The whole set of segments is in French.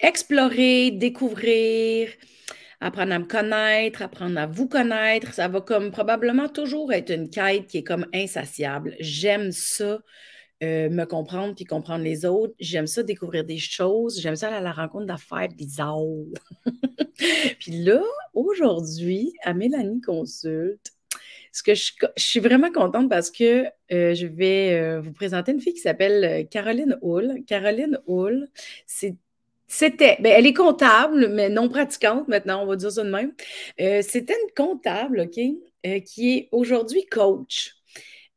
explorer, découvrir, apprendre à me connaître, apprendre à vous connaître. Ça va comme probablement toujours être une quête qui est comme insatiable. J'aime ça, me comprendre puis comprendre les autres. J'aime ça découvrir des choses. J'aime ça aller à la rencontre d'affaires bizarres. Puis là, aujourd'hui, à Mélanie Consulte, je suis vraiment contente parce que je vais vous présenter une fille qui s'appelle Caroline Hull. Caroline Hull, ben, elle est comptable, mais non pratiquante maintenant, on va dire ça de même. C'était une comptable, OK, qui est aujourd'hui coach.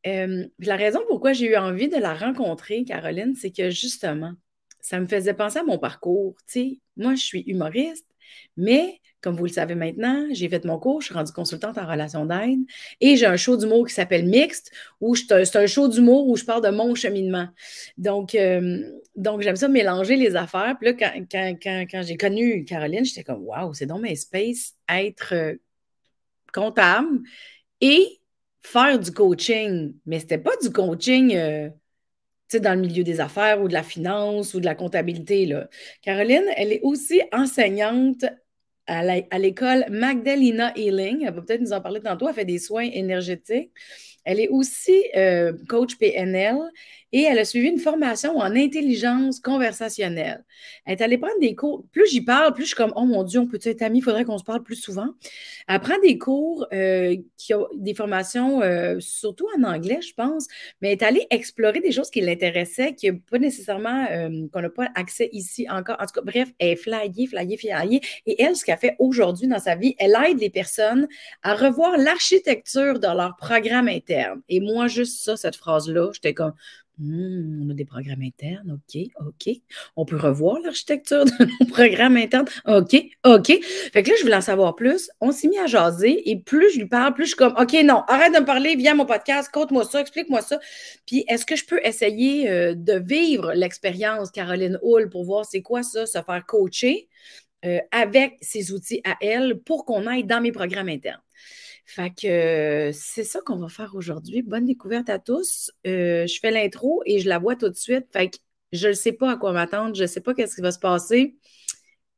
Puis la raison pourquoi j'ai eu envie de la rencontrer, Caroline, c'est que justement, ça me faisait penser à mon parcours. Tu sais, moi, je suis humoriste, mais comme vous le savez maintenant, j'ai fait mon cours, je suis rendue consultante en relations d'aide et j'ai un show d'humour qui s'appelle Mixte, où c'est un show d'humour où je parle de mon cheminement. Donc j'aime ça mélanger les affaires. Puis là, quand j'ai connu Caroline, j'étais comme, waouh, c'est donc mes space être comptable et faire du coaching. Mais c'était pas du coaching, tu sais, dans le milieu des affaires ou de la finance ou de la comptabilité, là. Caroline, elle est aussi enseignante à l'école Magdalena Healing. Elle va peut-être nous en parler tantôt. Elle fait des soins énergétiques. Elle est aussi coach PNL et elle a suivi une formation en intelligence conversationnelle. Elle est allée prendre des cours. Plus j'y parle, plus je suis comme, oh mon Dieu, on peut être amis, il faudrait qu'on se parle plus souvent. Elle prend des cours qui ont des formations, surtout en anglais, je pense, mais elle est allée explorer des choses qui l'intéressaient, qui n'a pas nécessairement, qu'on n'a pas accès ici encore. En tout cas, bref, elle est flyée. Et elle, ce qu'elle fait aujourd'hui dans sa vie, elle aide les personnes à revoir l'architecture de leur programme interne. Et moi, juste ça, cette phrase-là, j'étais comme, on a des programmes internes, OK. On peut revoir l'architecture de nos programmes internes, OK. Fait que là, je voulais en savoir plus. On s'est mis à jaser et plus je lui parle, plus je suis comme, OK, non, arrête de me parler, viens à mon podcast, conte-moi ça, explique-moi ça. Puis, est-ce que je peux essayer de vivre l'expérience Caroline Hull pour voir c'est quoi ça, se faire coacher avec ses outils à elle pour qu'on aille dans mes programmes internes. Fait que c'est ça qu'on va faire aujourd'hui. Bonne découverte à tous. Je fais l'intro et je la vois tout de suite. Fait que je ne sais pas à quoi m'attendre. Je ne sais pas qu'est-ce qui va se passer.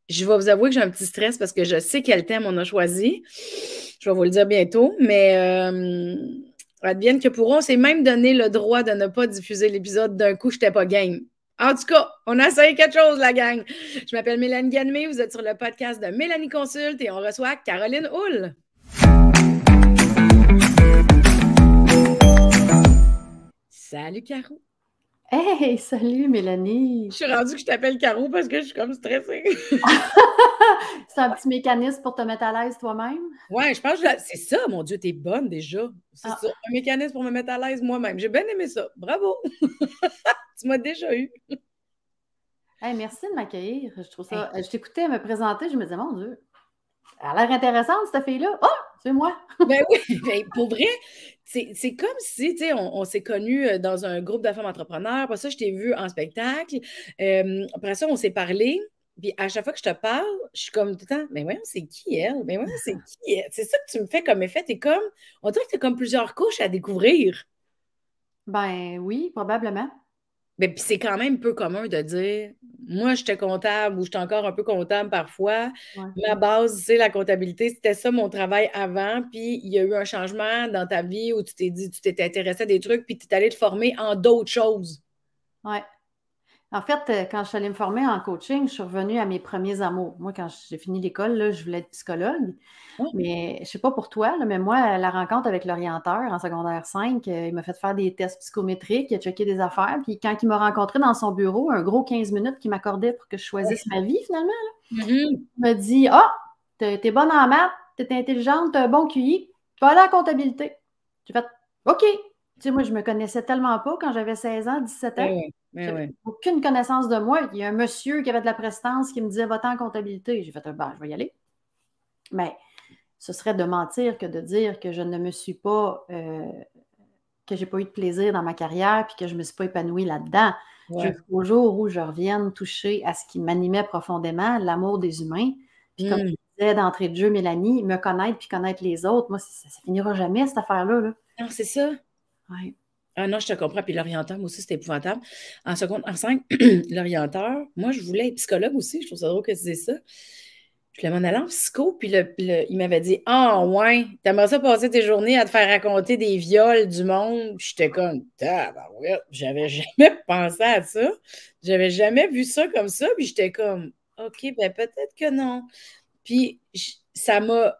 Je vais vous avouer que j'ai un petit stress parce que je sais quel thème on a choisi. Je vais vous le dire bientôt, mais advienne que pourra, on s'est même donné le droit de ne pas diffuser l'épisode d'un coup, je n'étais pas game. En tout cas, on a essayé quelque chose, la gang. Je m'appelle Mélanie Ganmé, vous êtes sur le podcast de Mélanie Consulte et on reçoit Caroline Hull. Salut, Caro. Hey, salut Mélanie! Je suis rendue que je t'appelle Caro parce que je suis comme stressée. C'est un petit mécanisme pour te mettre à l'aise toi-même? Ouais, je pense que c'est ça, mon Dieu, t'es bonne déjà. C'est ça, un mécanisme pour me mettre à l'aise moi-même. J'ai bien aimé ça. Bravo! Tu m'as déjà eu. Hey, merci de m'accueillir. Je trouve ça. Je t'écoutais me présenter, je me disais, mon Dieu, elle a l'air intéressante, cette fille-là. Oh, c'est moi! Ben oui, ben, pour vrai, c'est comme si, tu sais, on s'est connus dans un groupe de femmes entrepreneurs. Après ça, je t'ai vu en spectacle. Après ça, on s'est parlé. Puis à chaque fois que je te parle, je suis comme tout le temps, mais voyons, c'est qui elle? Mais voyons, c'est qui elle? C'est ça que tu me fais comme effet. On dirait que t'as comme plusieurs couches à découvrir. Ben oui, probablement. Mais puis c'est quand même peu commun de dire, moi, j'étais comptable ou j'étais encore un peu comptable parfois. Ouais. Ma base, c'est la comptabilité. C'était ça mon travail avant. Puis il y a eu un changement dans ta vie où tu t'es dit, tu t'es intéressé à des trucs, puis tu es allé te former en d'autres choses. Ouais. En fait, quand je suis allée me former en coaching, je suis revenue à mes premiers amours. Moi, quand j'ai fini l'école, là, je voulais être psychologue. Oh. Mais je ne sais pas pour toi, là, mais moi, la rencontre avec l'orienteur en secondaire 5, il m'a fait faire des tests psychométriques, il a checké des affaires. Puis quand il m'a rencontré dans son bureau, un gros 15 minutes qu'il m'accordait pour que je choisisse ma vie, finalement, là, il m'a dit, ah, t'es bonne en maths, t'es intelligente, t'as un bon QI, tu vas aller en comptabilité. J'ai fait, OK. Tu sais, moi, je ne me connaissais tellement pas quand j'avais 16 ans, 17 ans. J'avais aucune connaissance de moi. Il y a un monsieur qui avait de la prestance qui me disait, va-t'en en comptabilité. J'ai fait, ben, je vais y aller. Mais ce serait de mentir que de dire que je ne me suis pas, que je n'ai pas eu de plaisir dans ma carrière puis que je ne me suis pas épanouie là-dedans. Ouais. Jusqu'au jour où je revienne toucher à ce qui m'animait profondément, l'amour des humains. Puis comme je disais d'entrée de jeu, Mélanie, me connaître puis connaître les autres, moi, ça ne finira jamais, cette affaire-là. Là. Non, c'est ça. Ouais. Ah non, je te comprends. Puis l'orienteur, moi aussi, c'était épouvantable. En seconde, en 5, l'orienteur, moi, je voulais être psychologue aussi. Je trouve ça drôle que tu dises ça. Je voulais m'en aller en psycho, puis il m'avait dit ah, ouais, t'aimerais ça passer tes journées à te faire raconter des viols du monde? Puis j'étais comme, ouais, j'avais jamais pensé à ça. J'avais jamais vu ça comme ça. Puis j'étais comme, OK, ben peut-être que non. Puis ça m'a.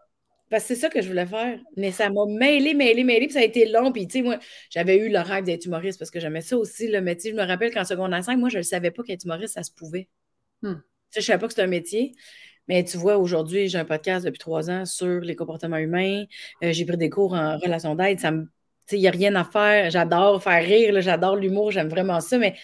Parce que c'est ça que je voulais faire. Mais ça m'a mêlé. Puis ça a été long. Puis, tu sais, moi, j'avais eu le rêve d'être humoriste parce que j'aimais ça aussi, le métier. Je me rappelle qu'en secondaire 5, moi, je ne savais pas qu'être humoriste, ça se pouvait. Hmm. Tu sais, je ne savais pas que c'était un métier. Mais tu vois, aujourd'hui, j'ai un podcast depuis 3 ans sur les comportements humains. J'ai pris des cours en relation d'aide. Ça me. Tu sais, il n'y a rien à faire. J'adore faire rire, là, j'adore l'humour, j'aime vraiment ça. Mais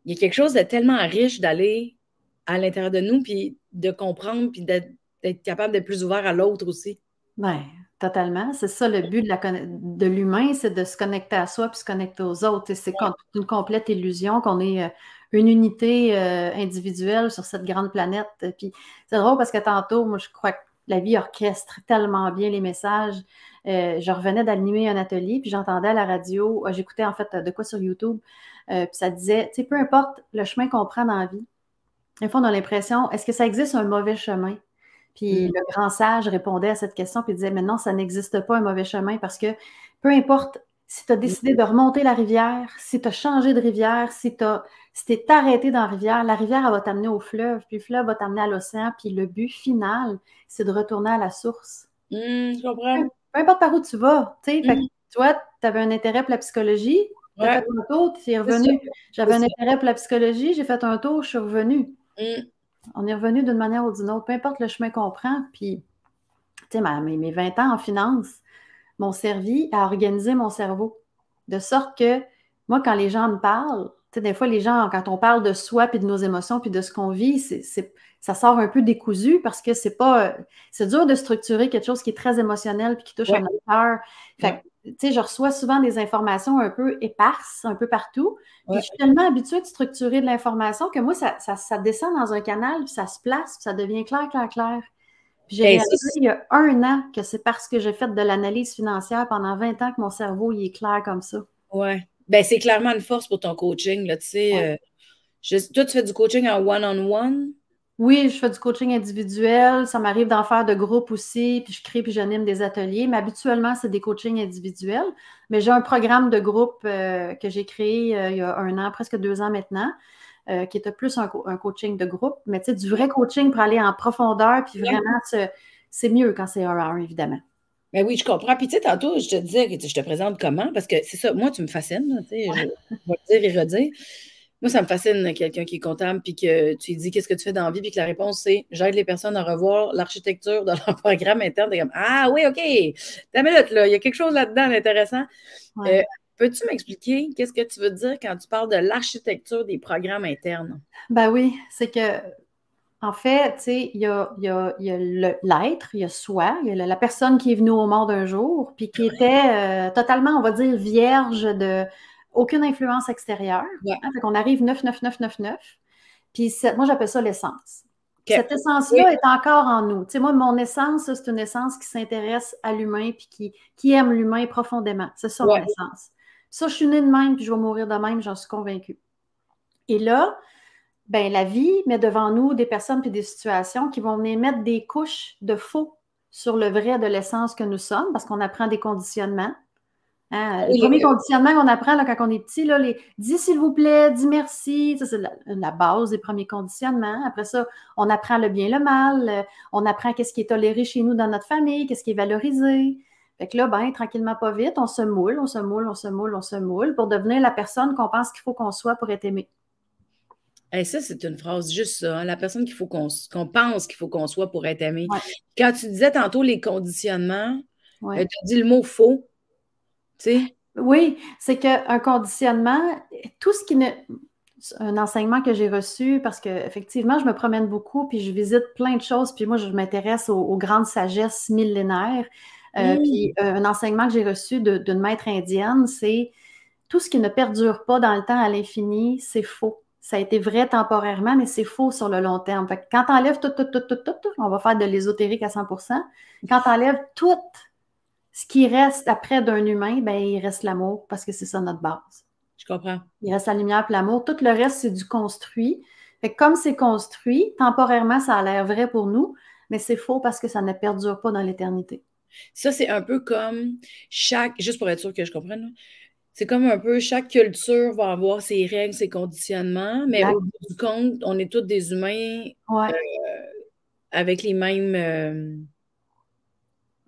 il y a quelque chose de tellement riche d'aller à l'intérieur de nous, puis de comprendre, puis d'être capable d'être plus ouvert à l'autre aussi. Ben, totalement. C'est ça le but de l'humain, c'est de se connecter à soi puis se connecter aux autres. Et c'est une complète illusion qu'on est une unité individuelle sur cette grande planète. Puis c'est drôle parce que tantôt, moi, je crois que la vie orchestre tellement bien les messages. Je revenais d'animer un atelier, puis j'entendais à la radio, j'écoutais en fait de quoi sur YouTube, puis ça disait, tu sais, peu importe le chemin qu'on prend dans la vie, des fois, on a l'impression, est-ce que ça existe un mauvais chemin? Puis le grand sage répondait à cette question puis disait, mais non, ça n'existe pas un mauvais chemin parce que peu importe si tu as décidé de remonter la rivière, si tu as changé de rivière, si tu t'es arrêté dans la rivière, elle va t'amener au fleuve, puis le fleuve va t'amener à l'océan, puis le but final, c'est de retourner à la source. Je comprends. Peu importe par où tu vas, tu sais, fait que toi, tu avais un intérêt pour la psychologie, tu as fait un tour, tu es revenu. J'avais un intérêt pour la psychologie, j'ai fait un tour, je suis revenue. On est revenu d'une manière ou d'une autre, peu importe le chemin qu'on prend. Puis, tu sais, mes 20 ans en finance m'ont servi à organiser mon cerveau. De sorte que, moi, quand les gens me parlent, tu sais, des fois, les gens, quand on parle de soi, puis de nos émotions, puis de ce qu'on vit, ça sort un peu décousu parce que c'est dur de structurer quelque chose qui est très émotionnel puis qui touche à notre cœur. Fait que, tu sais, je reçois souvent des informations un peu éparses, un peu partout. Puis je suis tellement habituée de structurer de l'information que moi, ça descend dans un canal, puis ça se place, puis ça devient clair. Puis j'ai réalisé il y a 1 an que c'est parce que j'ai fait de l'analyse financière pendant 20 ans que mon cerveau, il est clair comme ça. Oui. Ben, c'est clairement une force pour ton coaching, là, tu sais. Toi, tu fais du coaching en one-on-one? Oui, je fais du coaching individuel. Ça m'arrive d'en faire de groupe aussi, puis je crée puis j'anime des ateliers. Mais habituellement, c'est des coachings individuels. Mais j'ai un programme de groupe que j'ai créé il y a 1 an, presque 2 ans maintenant, qui était plus un coaching de groupe. Mais tu sais, du vrai coaching pour aller en profondeur, puis vraiment, c'est mieux quand c'est 1 à 1, évidemment. Ben oui, je comprends. Puis tu sais, tantôt, je te disais que je te présente comment, parce que c'est ça, moi, tu me fascines, tu sais, je vais le dire et redire. Moi, ça me fascine quelqu'un qui est comptable, puis que tu lui dis qu'est-ce que tu fais dans la vie, puis que la réponse, c'est j'aide les personnes à revoir l'architecture de leur programme interne. T'es comme ah oui, OK, t'as minute, là, il y a quelque chose là-dedans d'intéressant. Ouais. Peux-tu m'expliquer qu'est-ce que tu veux dire quand tu parles de l'architecture des programmes internes? Ben oui, c'est que en fait, tu sais, il y a l'être, il y a soi, il y a la personne qui est venue au monde un jour, puis qui était totalement, on va dire, vierge de aucune influence extérieure. Ouais. Hein, fait qu'on arrive 9. Puis moi, j'appelle ça l'essence. Okay. Cette essence-là est encore en nous. Tu sais, moi, mon essence, c'est une essence qui s'intéresse à l'humain puis qui aime l'humain profondément. C'est ça, mon essence. Ça, je suis née de même puis je vais mourir de même, j'en suis convaincue. Et là, ben, la vie met devant nous des personnes puis des situations qui vont venir mettre des couches de faux sur le vrai de l'essence que nous sommes parce qu'on apprend des conditionnements. Hein? Le premier conditionnement qu'on apprend là, quand on est petit, là, dis s'il vous plaît, dis merci, ça, c'est la base des premiers conditionnements. Après ça, on apprend le bien, le mal, on apprend qu'est-ce qui est toléré chez nous dans notre famille, qu'est-ce qui est valorisé. Fait que là, ben, tranquillement, pas vite, on se moule pour devenir la personne qu'on pense qu'il faut qu'on soit pour être aimé. Hey, ça, c'est une phrase, juste ça. Hein, la personne qu'il faut qu'on pense qu'il faut qu'on soit pour être aimé. Ouais. Quand tu disais tantôt les conditionnements, tu Ouais. as dit le mot faux. Tu sais? Oui, c'est qu'un conditionnement, tout ce qui ne. Un enseignement que j'ai reçu parce qu'effectivement, je me promène beaucoup puis je visite plein de choses. Puis moi, je m'intéresse aux grandes sagesses millénaires. Puis un enseignement que j'ai reçu d'une maître indienne, c'est tout ce qui ne perdure pas dans le temps à l'infini, c'est faux. Ça a été vrai temporairement, mais c'est faux sur le long terme. Fait que quand tu enlèves tout, on va faire de l'ésotérique à 100%. Quand tu enlèves tout ce qui reste après d'un humain, ben, il reste l'amour parce que c'est ça notre base. Je comprends. Il reste la lumière et l'amour. Tout le reste, c'est du construit. Fait que comme c'est construit, temporairement, ça a l'air vrai pour nous, mais c'est faux parce que ça ne perdure pas dans l'éternité. Ça, c'est un peu comme juste pour être sûr que je comprenne, là, c'est comme un peu chaque culture va avoir ses règles, ses conditionnements, mais Exact. au bout du compte, on est tous des humains Ouais. avec les mêmes.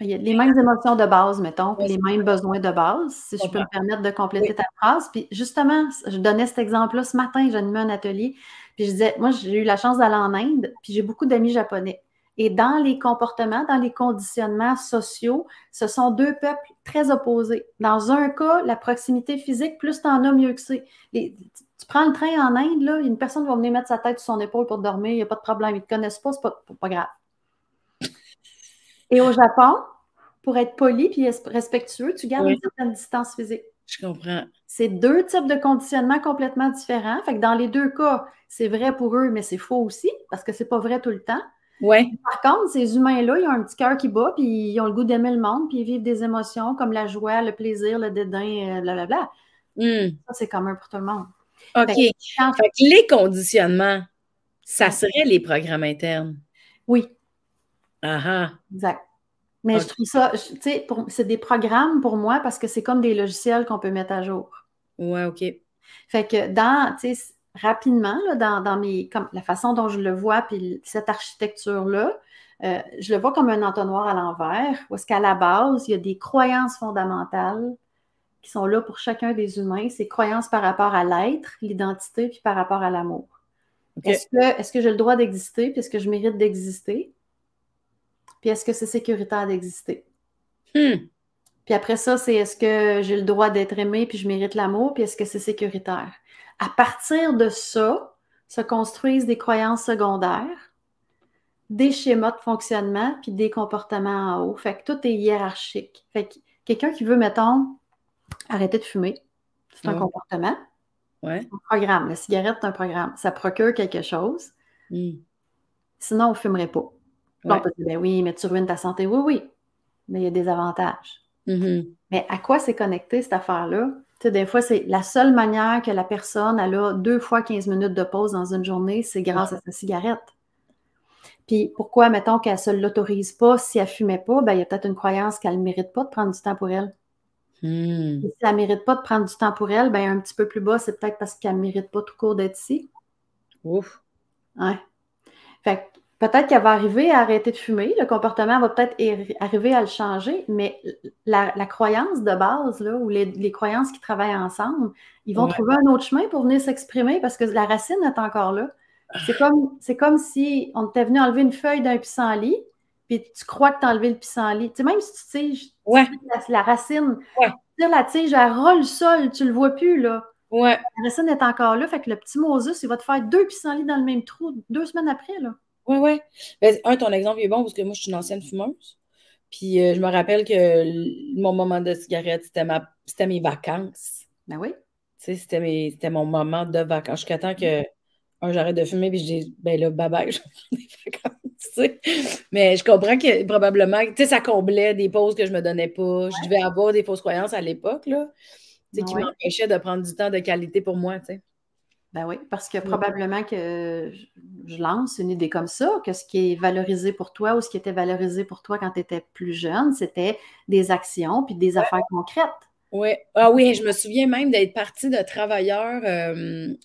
Il y a les mêmes émotions de base, mettons, puis Ouais, les mêmes besoins de base, si je je peux me comprends. permettre de Oui. compléter ta phrase. Puis justement, je donnais cet exemple-là ce matin, j'animais un atelier, puis je disais, moi, j'ai eu la chance d'aller en Inde, puis j'ai beaucoup d'amis japonais. Et dans les comportements, dans les conditionnements sociaux, ce sont deux peuples très opposés. Dans un cas, la proximité physique, plus tu en as, mieux que c'est. Tu prends le train en Inde, là, une personne va venir mettre sa tête sur son épaule pour dormir, il n'y a pas de problème, ils ne te connaissent pas, c'est pas grave. Et au Japon, pour être poli puis respectueux, tu gardes une Oui, certaine distance physique. je comprends. C'est deux types de conditionnements complètement différents. Fait que dans les deux cas, c'est vrai pour eux, mais c'est faux aussi, parce que c'est pas vrai tout le temps. Oui. Par contre, ces humains-là, ils ont un petit cœur qui bat, puis ils ont le goût d'aimer le monde, puis ils vivent des émotions comme la joie, le plaisir, le dédain, blablabla. Hmm. Ça, c'est commun pour tout le monde. OK. Fait que Fait que les conditionnements, ça ouais. serait les programmes internes. Oui, Ah ah. exact. Mais je OK. trouve ça, tu sais, c'est des programmes pour moi parce que c'est comme des logiciels qu'on peut mettre à jour. Ouais, OK. Fait que tu sais, rapidement, là, dans mes, comme la façon dont je le vois, puis cette architecture-là, je le vois comme un entonnoir à l'envers, où est-ce qu'à la base, il y a des croyances fondamentales qui sont là pour chacun des humains, ces croyances par rapport à l'être, l'identité, puis par rapport à l'amour. OK. Est-ce que j'ai le droit d'exister, puis est-ce que je mérite d'exister, puis est-ce que c'est sécuritaire d'exister? Hmm. Puis après ça, c'est est-ce que j'ai le droit d'être aimé, puis je mérite l'amour, puis est-ce que c'est sécuritaire? À partir de ça, se construisent des croyances secondaires, des schémas de fonctionnement, puis des comportements en haut. Fait que tout est hiérarchique. Fait que quelqu'un qui veut, mettons, arrêter de fumer, c'est un Ouais. comportement, Ouais. un programme. La cigarette, c'est un programme. Ça procure quelque chose. Hmm. Sinon, on ne fumerait pas. Bon, on Ouais. peut dire, ben oui, mais tu ruines ta santé. Oui, oui, mais il y a des avantages. Mhm. Mais à quoi c'est connecté, cette affaire-là? Tu sais, des fois, c'est la seule manière que la personne, elle a 2 fois 15 minutes de pause dans une journée, c'est grâce à sa cigarette. Puis pourquoi, mettons, qu'elle ne se l'autorise pas si elle ne fumait pas, ben, il y a peut-être une croyance qu'elle ne mérite pas de prendre du temps pour elle. Et Hmm. si elle ne mérite pas de prendre du temps pour elle, ben, un petit peu plus bas, c'est peut-être parce qu'elle ne mérite pas tout court d'être ici. Ouf. Ouais. Fait que peut-être qu'elle va arriver à arrêter de fumer, le comportement va peut-être arriver à le changer, mais la croyance de base, là, ou les croyances qui travaillent ensemble, ils vont Ouais. trouver un autre chemin pour venir s'exprimer parce que la racine est encore là. C'est comme si on t'était venu enlever une feuille d'un pissenlit, puis tu crois que tu as enlevé le pissenlit. Tu sais, même si Ouais. la racine, Ouais. tu la tige, elle roule le sol, tu le vois plus, là. Ouais. La racine est encore là, fait que le petit Moses, il va te faire 2 pissenlits dans le même trou 2 semaines après, là. Ouais. Ouais. Ben, ton exemple est bon parce que moi, je suis une ancienne fumeuse. Puis je me rappelle que mon moment de cigarette, c'était mes vacances. Ben oui. Tu sais, c'était mon moment de vacances. Jusqu'à temps que j'arrête de fumer, puis je dis, ben là, bye bye, je vais prendre des vacances, tu sais. Mais je comprends que probablement, tu sais, ça comblait des pauses que je me donnais pas. Je devais avoir des fausses croyances à l'époque, là, tu sais, qui Oui, m'empêchaient de prendre du temps de qualité pour moi, tu sais. ben oui, parce que Mm. probablement que je lance une idée comme ça, que ce qui est valorisé pour toi ou ce qui était valorisé pour toi quand tu étais plus jeune, c'était des actions puis des affaires concrètes. Ouais. Ah oui, je me souviens même d'être partie de travailleur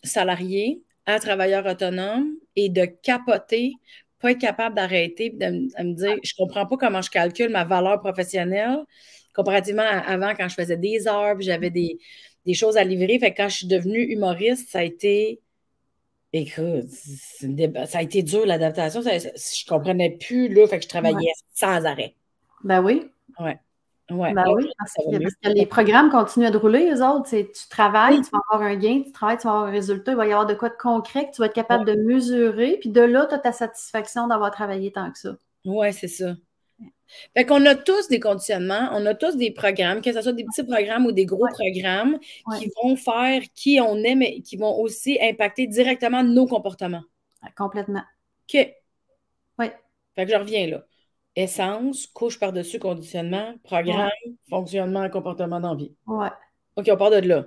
salarié à travailleur autonome et de capoter, pas être capable d'arrêter, puis de me dire, je comprends pas comment je calcule ma valeur professionnelle comparativement à avant quand je faisais des heures, puis j'avais des choses à livrer. Fait que quand je suis devenue humoriste, ça a été, écoute, ça a été dur l'adaptation. Je comprenais plus, là, fait que je Ouais. travaillais sans arrêt. Ben oui, Ouais. Ouais. ben Là, oui, ça va mieux. parce que les programmes continuent de rouler, eux autres. Tu travailles, Oui. tu vas avoir un gain, tu travailles, tu vas avoir un résultat, il va y avoir de quoi de concret que tu vas être capable de mesurer, puis de là, tu as ta satisfaction d'avoir travaillé tant que ça. Ouais, c'est ça. Fait qu'on a tous des conditionnements, on a tous des programmes, que ce soit des petits programmes ou des gros Oui, programmes, oui, qui vont faire qui on est, mais qui vont aussi impacter directement nos comportements. complètement. OK. Oui, Fait que je reviens là. Essence, couche par-dessus, conditionnement, oui, programme, fonctionnement, comportement d'envie. oui. OK, on part de là.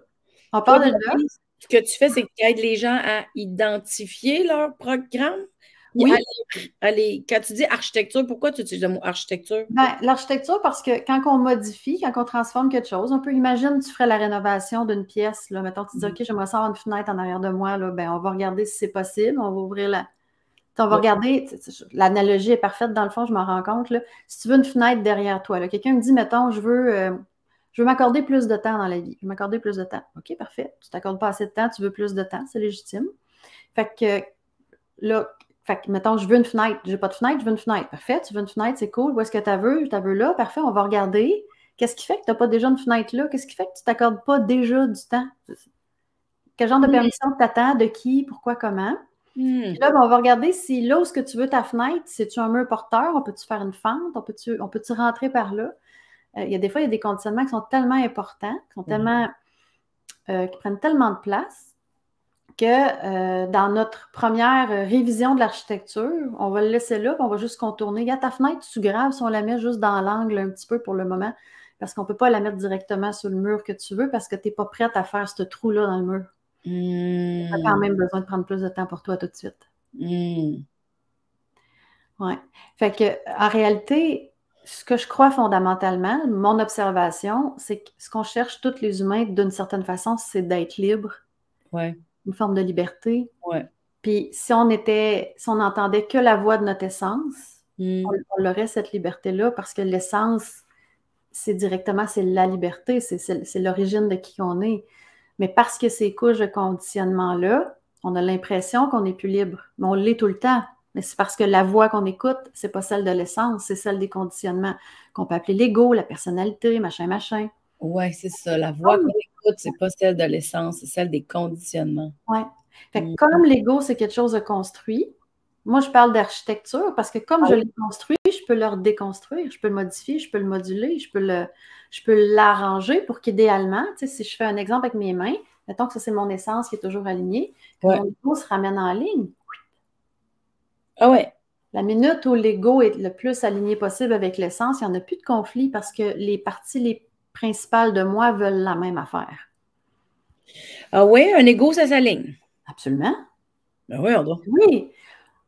On Toi, part de là. ce que tu fais, c'est que tu aides les gens à identifier leur programme. Puis Oui, quand tu dis architecture, pourquoi tu utilises le mot architecture? ben, l'architecture, parce que quand on modifie, quand on transforme quelque chose, on peut imaginer, tu ferais la rénovation d'une pièce, là. Mettons, tu dis, OK, j'aimerais ça avoir une fenêtre en arrière de moi, là. Ben, on va regarder si c'est possible, on va ouvrir la. On va Ouais. regarder, l'analogie est parfaite dans le fond, je m'en rends compte, là. Si tu veux une fenêtre derrière toi, là, quelqu'un me dit, mettons, je veux m'accorder plus de temps dans la vie. Je veux m'accorder plus de temps. OK, parfait. Tu t'accordes pas assez de temps, tu veux plus de temps, c'est légitime. Fait que là, mettons, je veux une fenêtre. J'ai pas de fenêtre, je veux une fenêtre. Parfait, tu veux une fenêtre, c'est cool. Où est-ce que tu veux? Tu veux là. Parfait, on va regarder. Qu'est-ce qui fait que tu n'as pas déjà une fenêtre là? Qu'est-ce qui fait que tu ne t'accordes pas déjà du temps? Quel genre de permission tu attends? De qui? Pourquoi? Comment? Puis là, ben, on va regarder si là où ce que tu veux ta fenêtre, c'est-tu un mur porteur? On peut-tu faire une fente? On peut-tu rentrer par là? Il y a des fois, il y a des conditionnements qui sont tellement importants, qui prennent tellement de place que dans notre première révision de l'architecture, on va le laisser là, puis on va juste contourner. Regarde ta fenêtre, tu graves si on la met juste dans l'angle un petit peu pour le moment, parce qu'on ne peut pas la mettre directement sur le mur que tu veux, parce que tu n'es pas prête à faire ce trou-là dans le mur. Tu as quand même besoin de prendre plus de temps pour toi tout de suite. Ouais. Fait que, en réalité, ce que je crois fondamentalement, mon observation, c'est que ce qu'on cherche tous les humains d'une certaine façon, c'est d'être libre, Ouais. une forme de liberté. Ouais. Puis si on entendait que la voix de notre essence, on aurait cette liberté-là parce que l'essence, c'est la liberté, c'est l'origine de qui on est. Mais parce que ces couches de conditionnement-là, on a l'impression qu'on n'est plus libre. Mais on l'est tout le temps. Mais c'est parce que la voix qu'on écoute, c'est pas celle de l'essence, c'est celle des conditionnements qu'on peut appeler l'ego, la personnalité, machin, machin. Oui, c'est ça. La voix qu'on écoute, c'est pas celle de l'essence, c'est celle des conditionnements. Oui. Fait que comme l'ego, c'est quelque chose de construit, moi, je parle d'architecture parce que comme je l'ai construit, je peux le redéconstruire, je peux le modifier, je peux le moduler, je peux l'arranger pour qu'idéalement, tu sais, si je fais un exemple avec mes mains, mettons que ça, c'est mon essence qui est toujours alignée, que mon ego se ramène en ligne. Ah ouais. La minute où l'ego est le plus aligné possible avec l'essence, il n'y en a plus de conflit parce que les parties principales de moi veulent la même affaire. Ah oui, un ego, ça s'aligne. Absolument. Ben oui, on doit. Oui.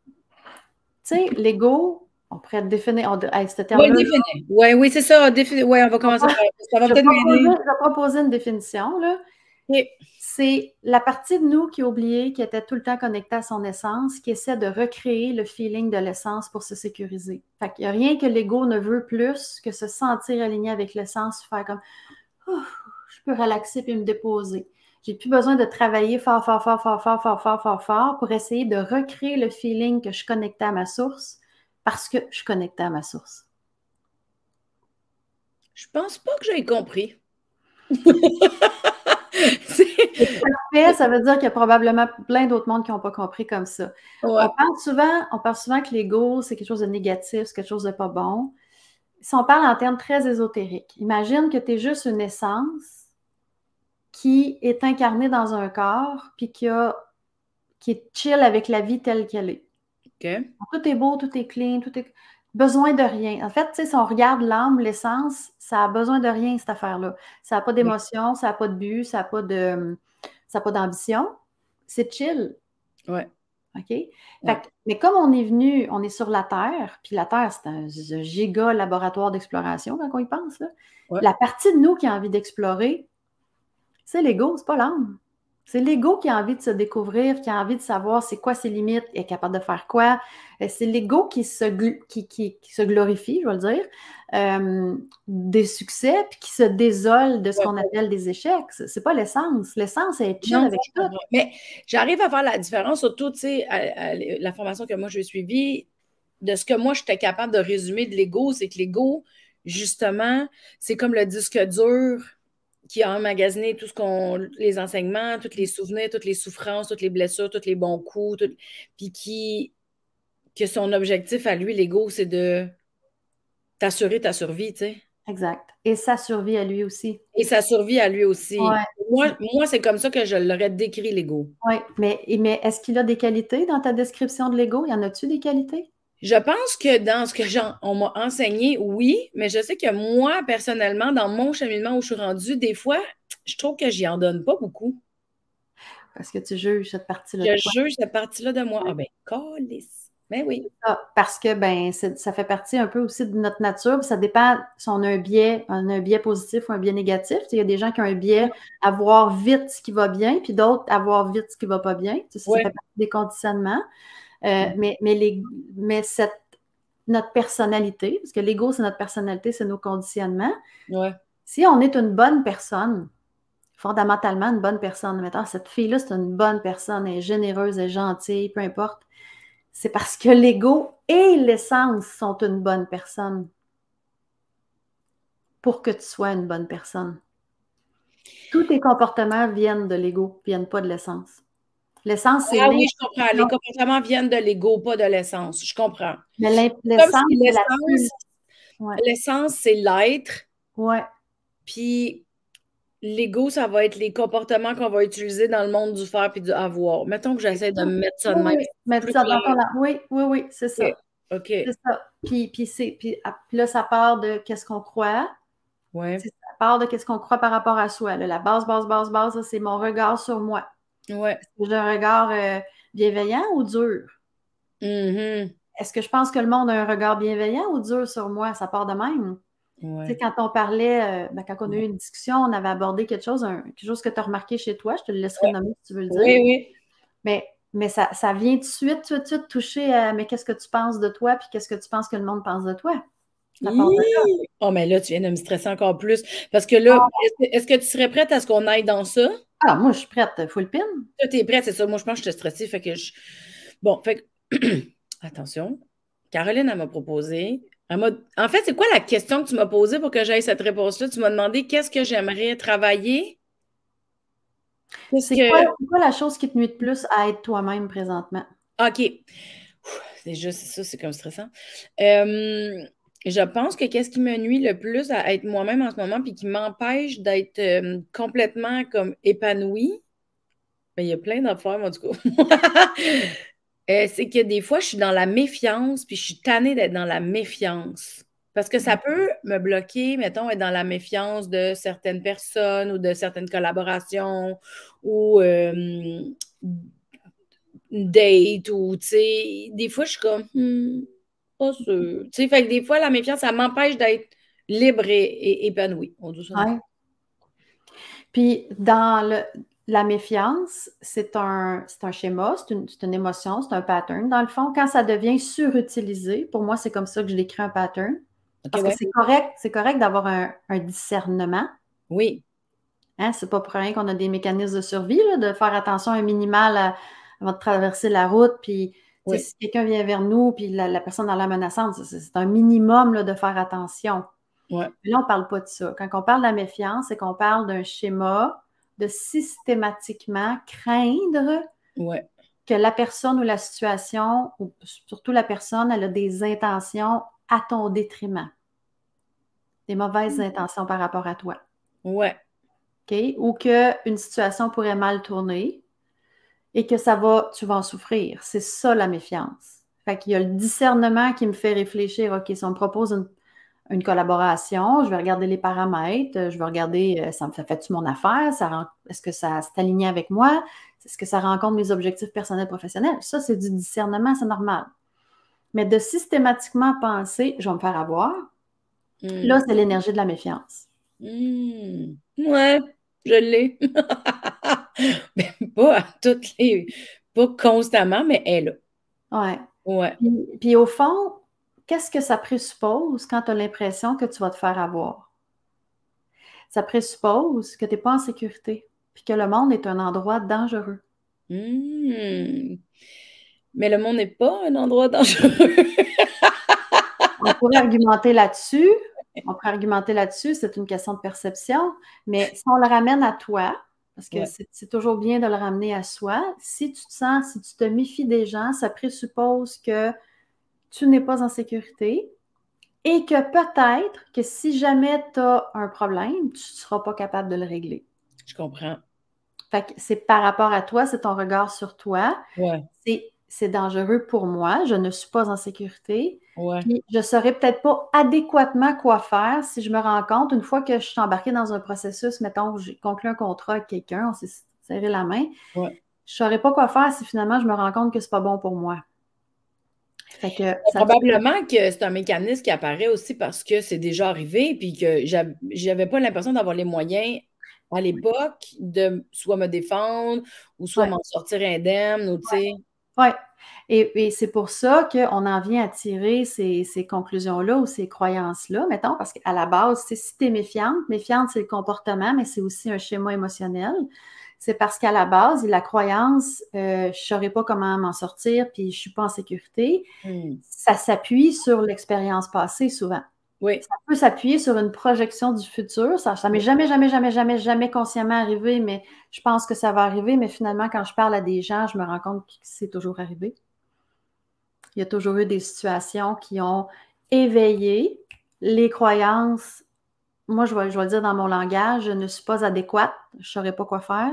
Tu sais, l'ego, on pourrait définir. Ce Oui, terme-là. définir. Oui, c'est ça. Oui, on va commencer par ça. Va peut-être m'aider. Je vais proposer une définition, là. C'est la partie de nous qui a oublié, qui était tout le temps connectée à son essence, qui essaie de recréer le feeling de l'essence pour se sécuriser. Fait qu'il n'y a rien que l'ego ne veut plus que se sentir aligné avec l'essence, faire comme je peux relaxer puis me déposer. J'ai plus besoin de travailler fort, fort, fort, fort, fort, fort, fort, fort, fort pour essayer de recréer le feeling que je connectais à ma source parce que je connectais à ma source. Je pense pas que j'ai compris. C'est parfait, ça veut dire qu'il y a probablement plein d'autres mondes qui n'ont pas compris comme ça. Ouais. On parle souvent que l'ego, c'est quelque chose de négatif, c'est quelque chose de pas bon. Si on parle en termes très ésotériques, imagine que tu es juste une essence qui est incarnée dans un corps puis qui est chill avec la vie telle qu'elle est. Okay. Tout est beau, tout est clean, tout est besoin de rien. En fait, tu sais, si on regarde l'âme, l'essence, ça a besoin de rien, cette affaire-là. Ça n'a pas d'émotion, ça n'a pas de but, ça n'a pas d'ambition. C'est chill. Ouais. OK? Mais comme on est sur la Terre, puis la Terre, c'est un giga laboratoire d'exploration quand on y pense, là. La partie de nous qui a envie d'explorer, c'est l'ego, c'est pas l'âme. C'est l'ego qui a envie de se découvrir, qui a envie de savoir c'est quoi ses limites, est capable de faire quoi. C'est l'ego qui se glorifie, je vais le dire, des succès, puis qui se désole de ce qu'on appelle des échecs. C'est pas l'essence. L'essence, elle est chill avec tout. Mais j'arrive à faire la différence, surtout, tu sais, la formation que moi, j'ai suivie, de ce que moi, j'étais capable de résumer de l'ego, c'est que l'ego, justement, c'est comme le disque dur qui a emmagasiné les enseignements, tous les souvenirs, toutes les souffrances, toutes les blessures, tous les bons coups, puis que son objectif à lui, l'ego, c'est de t'assurer ta survie, tu sais. Exact. Et sa survie à lui aussi. Et sa survie à lui aussi. Ouais. Moi, c'est comme ça que je l'aurais décrit, l'ego. Oui, mais est-ce qu'il a des qualités dans ta description de l'ego? Y en a-tu des qualités? Je pense que dans ce que on m'a enseigné, oui, mais je sais que moi, personnellement, dans mon cheminement où je suis rendue, des fois, je trouve que j'y en donne pas beaucoup. Parce que tu juges cette partie-là Je de toi. juge cette partie-là de moi. Ah ben, calisse. Ben oui. Ah, parce que ben, ça fait partie un peu aussi de notre nature. Puis ça dépend si on a un biais positif ou un biais négatif. Tu sais, il y a des gens qui ont un biais à voir vite ce qui va bien, puis d'autres à voir vite ce qui va pas bien. Tu sais, ça fait partie des conditionnements. Mais notre personnalité, parce que l'ego, c'est notre personnalité, c'est nos conditionnements. Ouais. Si on est une bonne personne, fondamentalement une bonne personne, mettons, cette fille-là, c'est une bonne personne, elle est généreuse, elle est gentille, peu importe, c'est parce que l'ego et l'essence sont une bonne personne pour que tu sois une bonne personne. Tous tes comportements viennent de l'ego, viennent pas de l'essence. L'essence, c'est oui, je comprends. Les comportements viennent de l'ego, pas de l'essence. Je comprends. Mais Comme l'essence, si c'est la l'essence, c'est l'être. Ouais. Puis l'ego, ça va être les comportements qu'on va utiliser dans le monde du faire puis du avoir. Mettons que j'essaie de me mettre ça de même. Mettre ça dans ton... Oui, c'est ça. OK. C'est ça. Puis là, ça part de qu'est-ce qu'on croit. Ouais. Ça part de qu'est-ce qu'on croit par rapport à soi. Là, la base, ça, c'est mon regard sur moi. Ouais. Est-ce que j'ai un regard bienveillant ou dur? Est-ce que je pense que le monde a un regard bienveillant ou dur sur moi? Ça part de même. Ouais. Tu sais, quand on parlait, quand on a eu une discussion, on avait abordé quelque chose que tu as remarqué chez toi. Je te le laisserai nommer si tu veux le dire. Oui. Mais ça vient tout de suite toucher à mais qu'est-ce que tu penses de toi, puis qu'est-ce que tu penses que le monde pense de toi? Ça part de là. Oh, mais là, tu viens de me stresser encore plus. Parce que là, est-ce que tu serais prête à ce qu'on aille dans ça? Ah, moi, je suis prête. Full pin. Toi, t'es prête, c'est ça. Moi, je pense que je suis stressée. Fait que Bon, fait que... Attention. Caroline, elle m'a proposé. En fait, c'est quoi la question que tu m'as posée pour que j'aille cette réponse-là? Tu m'as demandé qu'est-ce que j'aimerais travailler? C'est quoi la chose qui te nuit de plus à être toi-même présentement? OK. Déjà, c'est ça, c'est comme stressant. Je pense que qu'est-ce qui me nuit le plus à être moi-même en ce moment puis qui m'empêche d'être complètement comme épanouie, ben, il y a plein d'affaires, moi, en tout cas. C'est que des fois, je suis dans la méfiance puis je suis tannée d'être dans la méfiance. Parce que ça peut me bloquer, mettons, être dans la méfiance de certaines personnes ou de certaines collaborations ou une date ou, tu sais, des fois, je suis comme, pas sûr. Tu sais, fait que des fois, la méfiance, ça m'empêche d'être libre et épanouie. On dit ça. Ouais. Puis, la méfiance, c'est un schéma, c'est une émotion, c'est un pattern. Dans le fond, quand ça devient surutilisé, pour moi, c'est comme ça que je décris un pattern. Parce que c'est correct d'avoir un discernement. Oui. Hein, c'est pas pour rien qu'on a des mécanismes de survie, là, de faire attention à un minimal avant de traverser la route. Puis, si quelqu'un vient vers nous, puis la personne a l'air menaçante, c'est un minimum là, de faire attention. Ouais. Mais là, on ne parle pas de ça. Quand on parle de la méfiance, c'est qu'on parle d'un schéma de systématiquement craindre que la personne ou la situation, ou surtout la personne, elle a des intentions à ton détriment. Des mauvaises intentions par rapport à toi. Ouais. OK? Ou qu'une situation pourrait mal tourner et que tu vas en souffrir. C'est ça la méfiance. Fait qu'il y a le discernement qui me fait réfléchir, OK, si on me propose une collaboration, je vais regarder les paramètres, je vais regarder, ça fait-tu mon affaire, est-ce que ça s'est aligné avec moi, est-ce que ça rencontre mes objectifs personnels, professionnels? Ça, c'est du discernement, c'est normal. Mais de systématiquement penser, je vais me faire avoir, là, c'est l'énergie de la méfiance. Ouais, je l'ai. Mais pas constamment, mais elle est là. Ouais. Puis au fond, qu'est-ce que ça présuppose quand tu as l'impression que tu vas te faire avoir? Ça présuppose que tu n'es pas en sécurité, puis que le monde est un endroit dangereux. Mais le monde n'est pas un endroit dangereux. On pourrait argumenter là-dessus. C'est une question de perception. Mais si on le ramène à toi, parce que c'est toujours bien de le ramener à soi, si tu te méfies des gens, ça présuppose que tu n'es pas en sécurité et que peut-être que si jamais tu as un problème, tu ne seras pas capable de le régler. Je comprends. Fait que c'est par rapport à toi, c'est ton regard sur toi. Ouais. C'est c'est dangereux pour moi, je ne suis pas en sécurité, Ouais, puis je ne saurais peut-être pas adéquatement quoi faire si je me rends compte, une fois que je suis embarquée dans un processus, mettons, j'ai conclu un contrat avec quelqu'un, on s'est serré la main, ouais. je ne saurais pas quoi faire si finalement je me rends compte que c'est pas bon pour moi. Fait que ça te... Probablement que c'est un mécanisme qui apparaît aussi parce que c'est déjà arrivé, puis que j'avais pas l'impression d'avoir les moyens à l'époque de soit me défendre ou soit Ouais, m'en sortir indemne, ou tu sais. ouais. Et c'est pour ça qu'on en vient à tirer ces conclusions-là ou ces croyances-là, mettons, parce qu'à la base, si tu es méfiante, c'est le comportement, mais c'est aussi un schéma émotionnel. C'est parce qu'à la base, la croyance, je ne saurais pas comment m'en sortir, puis je ne suis pas en sécurité, Hmm. ça s'appuie sur l'expérience passée souvent. Oui. Ça peut s'appuyer sur une projection du futur. Ça m'est jamais, jamais, jamais, jamais, jamais consciemment arrivé, mais je pense que ça va arriver. Mais finalement, quand je parle à des gens, je me rends compte que c'est toujours arrivé. Il y a toujours eu des situations qui ont éveillé les croyances. Moi, je vais le dire dans mon langage, je ne suis pas adéquate, je ne saurais pas quoi faire,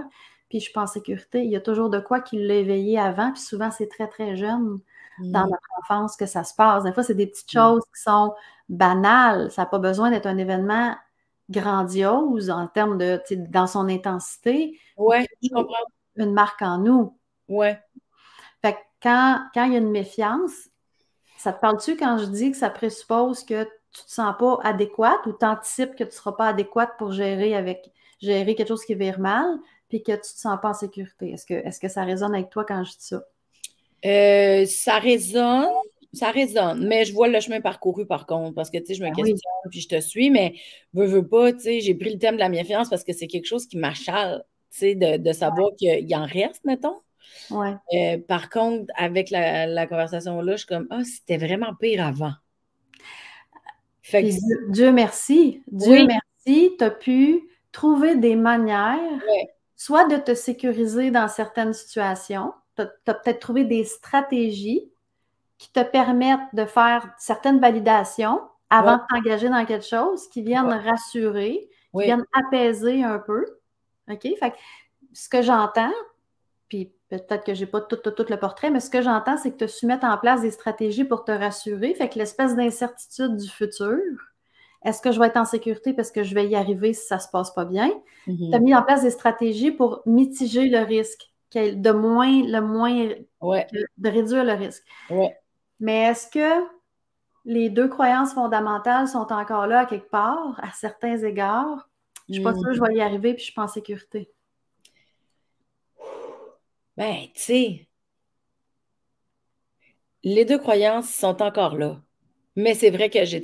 puis je suis pas en sécurité. Il y a toujours de quoi qui l'a éveillé avant, puis souvent, c'est très, très jeune dans Hmm. notre enfance que ça se passe. Des fois, c'est des petites Hmm. choses qui sont banales. Ça n'a pas besoin d'être un événement grandiose en termes de, dans son intensité pour Ouais, je créer comprends. une marque en nous. Ouais. Fait que quand il y a une méfiance, ça te parle-tu quand je dis que ça présuppose que tu ne te sens pas adéquate ou tu anticipes que tu ne seras pas adéquate pour gérer quelque chose qui vire mal, puis que tu ne te sens pas en sécurité? Est-ce que ça résonne avec toi quand je dis ça? Ça résonne, mais je vois le chemin parcouru par contre, parce que tu sais, je me Ben oui, questionne puis je te suis, mais veux pas, tu sais, j'ai pris le thème de la méfiance parce que c'est quelque chose qui m'achale, tu sais, de savoir qu'il en reste, mettons. ouais. Par contre, avec la conversation là, je suis comme, ah, c'était vraiment pire avant. Fait que, Puis Dieu oui, merci, tu as pu trouver des manières, ouais, soit de te sécuriser dans certaines situations, tu as peut-être trouvé des stratégies qui te permettent de faire certaines validations ouais, avant de t'engager dans quelque chose, qui viennent ouais, rassurer, qui oui, viennent apaiser un peu. OK? Fait que ce que j'entends, puis peut-être que je n'ai pas tout le portrait, mais ce que j'entends, c'est que tu as su mettre en place des stratégies pour te rassurer. Fait que l'espèce d'incertitude du futur, est-ce que je vais être en sécurité parce que je vais y arriver si ça ne se passe pas bien? Tu as mhm, mis en place des stratégies pour mitiger le risque, ouais, de réduire le risque. ouais. Mais est-ce que les deux croyances fondamentales sont encore là à quelque part, à certains égards? Je ne suis pas sûre que je Mhm. vais y arriver puis je ne suis pas en sécurité. Ben, tu sais, les deux croyances sont encore là. Mais c'est vrai que je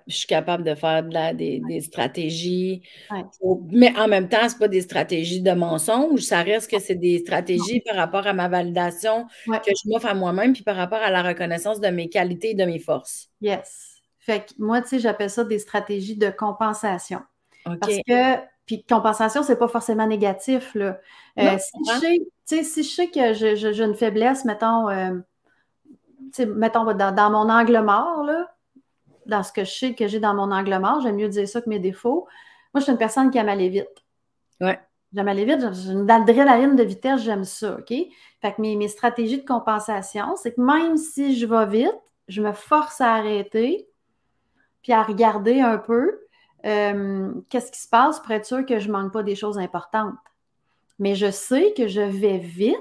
suis capable de faire des stratégies. Ouais. Mais en même temps, ce pas des stratégies de mensonge. Ça reste que c'est des stratégies par rapport à ma validation Ouais. que je m'offre à moi-même, puis par rapport à la reconnaissance de mes qualités et de mes forces. Yes. Fait que moi, tu sais, j'appelle ça des stratégies de compensation. Parce OK. que, puis compensation, c'est pas forcément négatif, là. Non, je Si je comprends. sais, tu sais, si je sais que j'ai une faiblesse, mettons, tu sais, mettons dans mon angle mort, là, dans ce que je sais que j'ai dans mon angle mort, j'aime mieux dire ça que mes défauts. Moi, je suis une personne qui aime aller vite. Ouais. J'aime aller vite, j'ai une adrénaline de vitesse, j'aime ça, OK? Fait que mes stratégies de compensation, c'est que même si je vais vite, je me force à arrêter, puis à regarder un peu qu'est-ce qui se passe pour être sûr que je ne manque pas des choses importantes. Mais je sais que je vais vite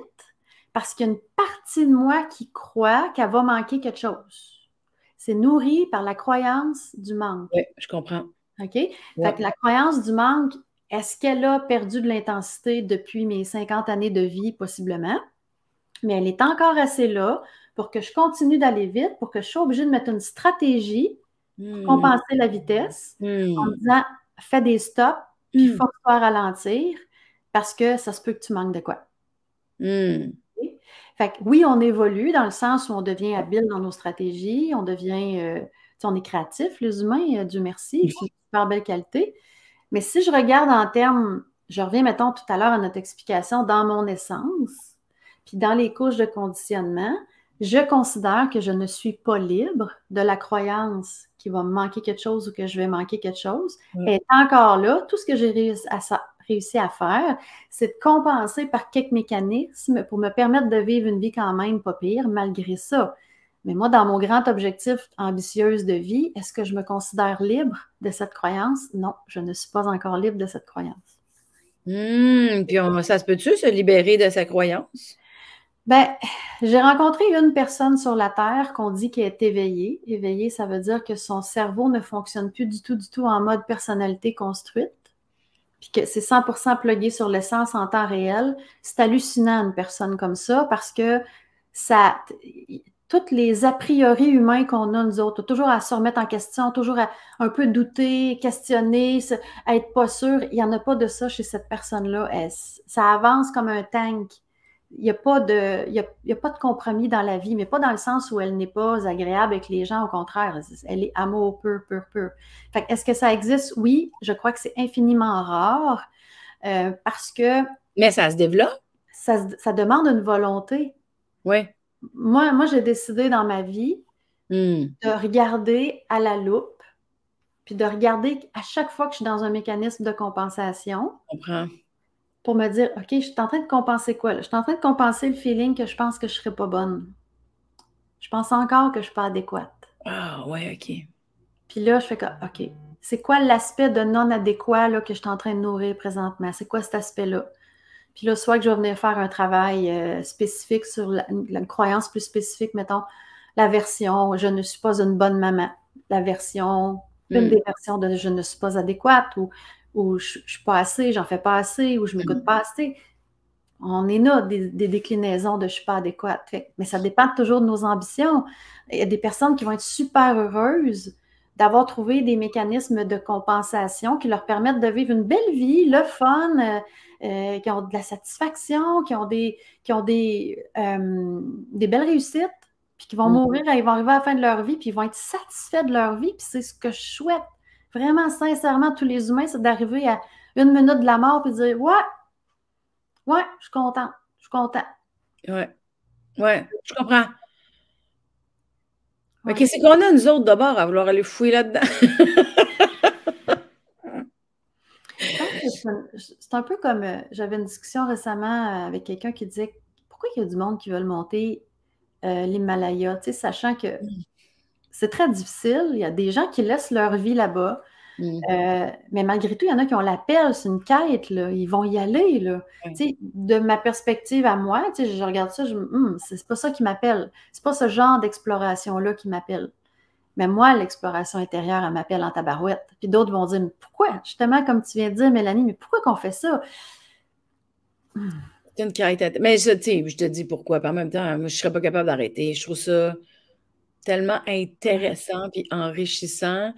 parce qu'il y a une partie de moi qui croit qu'elle va manquer quelque chose. C'est nourri par la croyance du manque. Ouais, je comprends. OK? Fait Ouais. que la croyance du manque, est-ce qu'elle a perdu de l'intensité depuis mes 50 années de vie? Possiblement. Mais elle est encore assez là pour que je continue d'aller vite, pour que je sois obligée de mettre une stratégie pour Hmm. compenser la vitesse en me Hmm. disant fais des stops, puis Hmm. force-toi à ralentir parce que ça se peut que tu manques de quoi. Hmm. OK? Fait que oui, on évolue dans le sens où on devient habile dans nos stratégies, on devient, tu sais, on est créatif, les humains, Dieu merci, c'est une super belle qualité. Mais si je regarde en termes, je reviens, mettons, tout à l'heure à notre explication, dans mon essence, puis dans les couches de conditionnement, je considère que je ne suis pas libre de la croyance qu'il va me manquer quelque chose ou que je vais manquer quelque chose. Ouais. Elle est encore là. Tout ce que j'ai réussi à faire, c'est de compenser par quelques mécanismes pour me permettre de vivre une vie quand même pas pire, malgré ça. Mais moi, dans mon grand objectif ambitieuse de vie, est-ce que je me considère libre de cette croyance? Non, je ne suis pas encore libre de cette croyance. Puis ça se peut-tu se libérer de sa croyance? Ben, j'ai rencontré une personne sur la Terre qu'on dit qu'elle est éveillée. Éveillée, ça veut dire que son cerveau ne fonctionne plus du tout en mode personnalité construite, puis que c'est 100% plugué sur l'essence en temps réel. C'est hallucinant, une personne comme ça, parce que ça, tous les a priori humains qu'on a, nous autres, toujours à se remettre en question, toujours à un peu douter, questionner, à être pas sûr, il n'y en a pas de ça chez cette personne-là. Ça avance comme un tank. Il n'y a pas de compromis dans la vie, mais pas dans le sens où elle n'est pas agréable avec les gens, au contraire, elle est amour pur, pur, pur. Fait que est-ce que ça existe? Oui, je crois que c'est infiniment rare parce que Mais ça se développe? ça demande une volonté. Oui. Moi, j'ai décidé dans ma vie de regarder à la loupe, puis de regarder à chaque fois que je suis dans un mécanisme de compensation. Je comprends. Pour me dire, OK, je suis en train de compenser quoi, là? Je suis en train de compenser le feeling que je pense que je ne serai pas bonne. Je pense encore que je ne suis pas adéquate. Ah, ouais, OK. Puis là, je fais comme, OK, c'est quoi l'aspect de non-adéquat là, que je suis en train de nourrir présentement? C'est quoi cet aspect-là? Puis là, soit que je vais venir faire un travail spécifique sur la croyance plus spécifique, mettons, la version je ne suis pas une bonne maman, la version, une des versions de je ne suis pas adéquate ou je ne suis pas assez, j'en fais pas assez ou je m'écoute pas assez. On est là des déclinaisons de je suis pas adéquate. Mais ça dépend toujours de nos ambitions. Il y a des personnes qui vont être super heureuses d'avoir trouvé des mécanismes de compensation qui leur permettent de vivre une belle vie, le fun, qui ont de la satisfaction, qui ont des belles réussites, puis qui vont mourir, ils vont arriver à la fin de leur vie, puis ils vont être satisfaits de leur vie, puis c'est ce que je souhaite vraiment sincèrement tous les humains, c'est d'arriver à une minute de la mort puis de dire ouais, je suis contente, je suis contente. Ouais, je comprends. Mais Ouais. qu'est-ce qu'on a, nous autres, d'abord, à vouloir aller fouiller là-dedans? Je pense que c'est un peu comme j'avais une discussion récemment avec quelqu'un qui disait pourquoi il y a du monde qui veulent monter l'Himalaya, tu sais, sachant que c'est très difficile. Il y a des gens qui laissent leur vie là-bas. Mais malgré tout, il y en a qui ont l'appel, c'est une quête, là. Ils vont y aller, là. Tu sais, de ma perspective à moi, tu sais, je regarde ça, c'est pas ça qui m'appelle. C'est pas ce genre d'exploration-là qui m'appelle. Mais moi, l'exploration intérieure, elle m'appelle en tabarouette. Puis d'autres vont dire, mais pourquoi? Justement, comme tu viens de dire, Mélanie, mais pourquoi qu'on fait ça? C'est une quête. Mais tu sais, je te dis pourquoi. Puis en même temps, moi, je ne serais pas capable d'arrêter. Je trouve ça tellement intéressant puis enrichissant.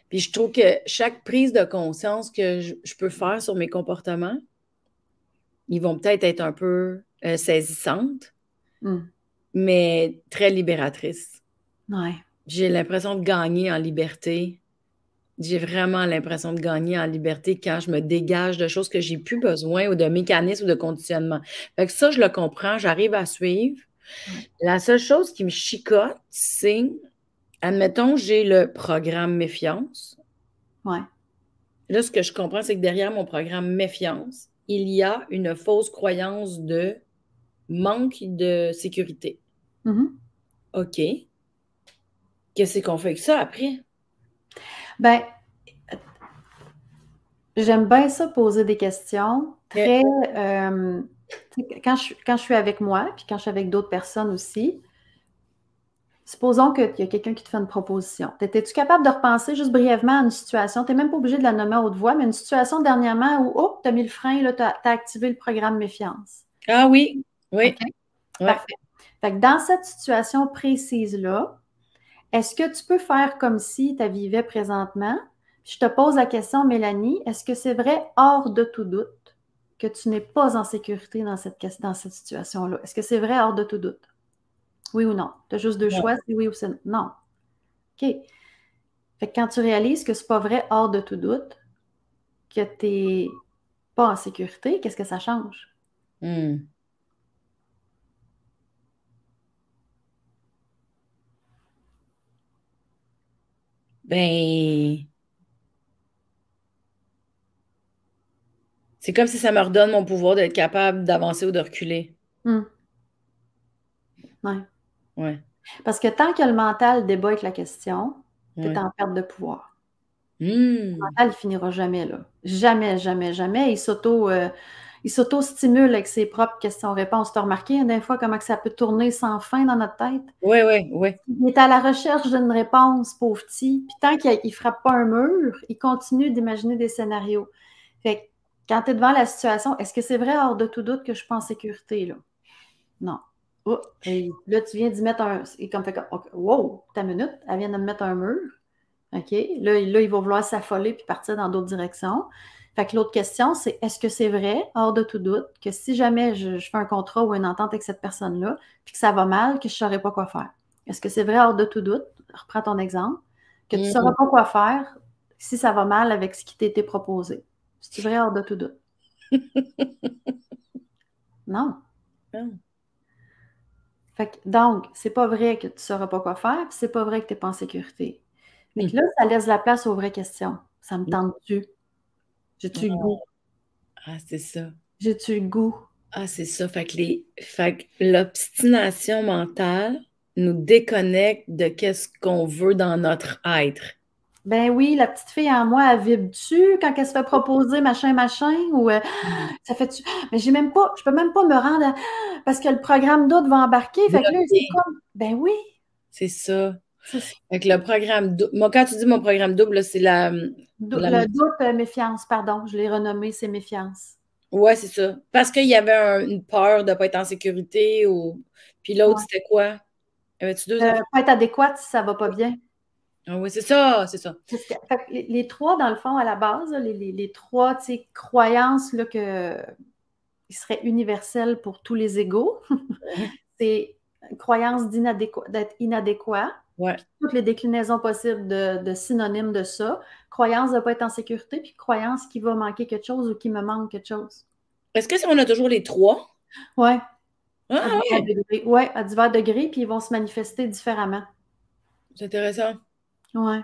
Puis je trouve que chaque prise de conscience que je peux faire sur mes comportements, ils vont peut-être être un peu saisissantes, mais très libératrices. Ouais. J'ai l'impression de gagner en liberté. J'ai vraiment l'impression de gagner en liberté quand je me dégage de choses que j'ai plus besoin ou de mécanismes ou de conditionnement. Fait que ça, je le comprends, j'arrive à suivre. La seule chose qui me chicote, c'est, admettons, j'ai le programme méfiance. Ouais. Là, ce que je comprends, c'est que derrière mon programme méfiance, il y a une fausse croyance de manque de sécurité. OK. Qu'est-ce qu'on fait avec ça après? Ben, j'aime bien ça poser des questions. Très, quand je suis avec moi, puis quand je suis avec d'autres personnes aussi, supposons qu'il y a quelqu'un qui te fait une proposition. Étais-tu capable de repenser juste brièvement à une situation? Tu n'es même pas obligé de la nommer à haute voix, mais une situation dernièrement où, oh, tu as mis le frein, tu as activé le programme méfiance. Ah oui, oui. OK? Parfait. Fait que dans cette situation précise-là, est-ce que tu peux faire comme si tu vivais présentement? Je te pose la question, Mélanie, est-ce que c'est vrai, hors de tout doute, que tu n'es pas en sécurité dans cette situation-là? Est-ce que c'est vrai, hors de tout doute? Oui ou non? Tu as juste deux choix, c'est oui ou c'est non. OK. Fait que quand tu réalises que c'est pas vrai, hors de tout doute, que tu n'es pas en sécurité, qu'est-ce que ça change? Ben, C'est comme si ça me redonne mon pouvoir d'être capable d'avancer ou de reculer. Hum, ouais. Ouais, Parce que tant que le mental débat avec la question, tu es ouais. en perte de pouvoir. Le Hmm. mental, il finira jamais, là. Jamais, jamais, jamais. Il s'auto-stimule avec ses propres questions-réponses. Tu as remarqué, des fois, comment que ça peut tourner sans fin dans notre tête? Ouais, ouais, ouais. Il est à la recherche d'une réponse, pauvre petit. Puis tant qu'il ne frappe pas un mur, il continue d'imaginer des scénarios. Fait que quand tu es devant la situation, est-ce que c'est vrai, hors de tout doute, que je suis pas en sécurité, là? Non. Oh, et là, tu viens d'y mettre un. Et comme fait comme, OK, wow, ta minute, elle vient de me mettre un mur. OK? Là, il va vouloir s'affoler puis partir dans d'autres directions. Fait que l'autre question, c'est est-ce que c'est vrai, hors de tout doute, que si jamais je fais un contrat ou une entente avec cette personne-là, puis que ça va mal, que je ne saurais pas quoi faire? Est-ce que c'est vrai, hors de tout doute, reprends ton exemple, que tu ne sauras Hmm. pas quoi faire si ça va mal avec ce qui t'a été proposé? C'est vrai, hors de tout doute? Non. Ah. Fait que, donc, c'est pas vrai que tu ne sauras pas quoi faire, puis c'est pas vrai que tu n'es pas en sécurité. Mais que Hmm. là, ça laisse la place aux vraies questions. Ça me Hmm. tente-tu? J'ai-tu le goût? Ah, c'est ça. J'ai-tu le goût? Ah, c'est ça. Fait que l'obstination mentale nous déconnecte de qu'est-ce qu'on veut dans notre être. Ben oui, la petite fille en moi, elle vibre dessus quand elle se fait proposer machin, machin, ou Hmm. ça fait-tu. Mais j'ai même pas, je peux même pas me rendre parce que le programme d'autres va embarquer. Fait que là, c'est Bloqué. comme, ben oui, C'est ça. c'est ça. Fait que le programme double. Moi, quand tu dis mon programme double, là, c'est la. Le doute, méfiance, pardon, je l'ai renommé, c'est méfiance. Ouais, c'est ça. Parce qu'il y avait une peur de ne pas être en sécurité ou. Puis l'autre, Ouais. c'était quoi? Avais-tu deux affaires? Pas être adéquate si ça va pas bien. Ah oui, c'est ça, c'est ça. Fait que les trois, dans le fond, à la base, là, les trois croyances là, qui seraient universelles pour tous les égaux, Ouais. c'est croyance d'être inadéquat, Ouais. toutes les déclinaisons possibles de synonymes de ça, croyance de ne pas être en sécurité, puis croyance qu'il va manquer quelque chose ou qu'il me manque quelque chose. Est-ce que si on a toujours les trois? Ouais, à Ah divers oui, degrés. Ouais, à divers degrés, puis ils vont se manifester différemment. c'est intéressant. Ouais.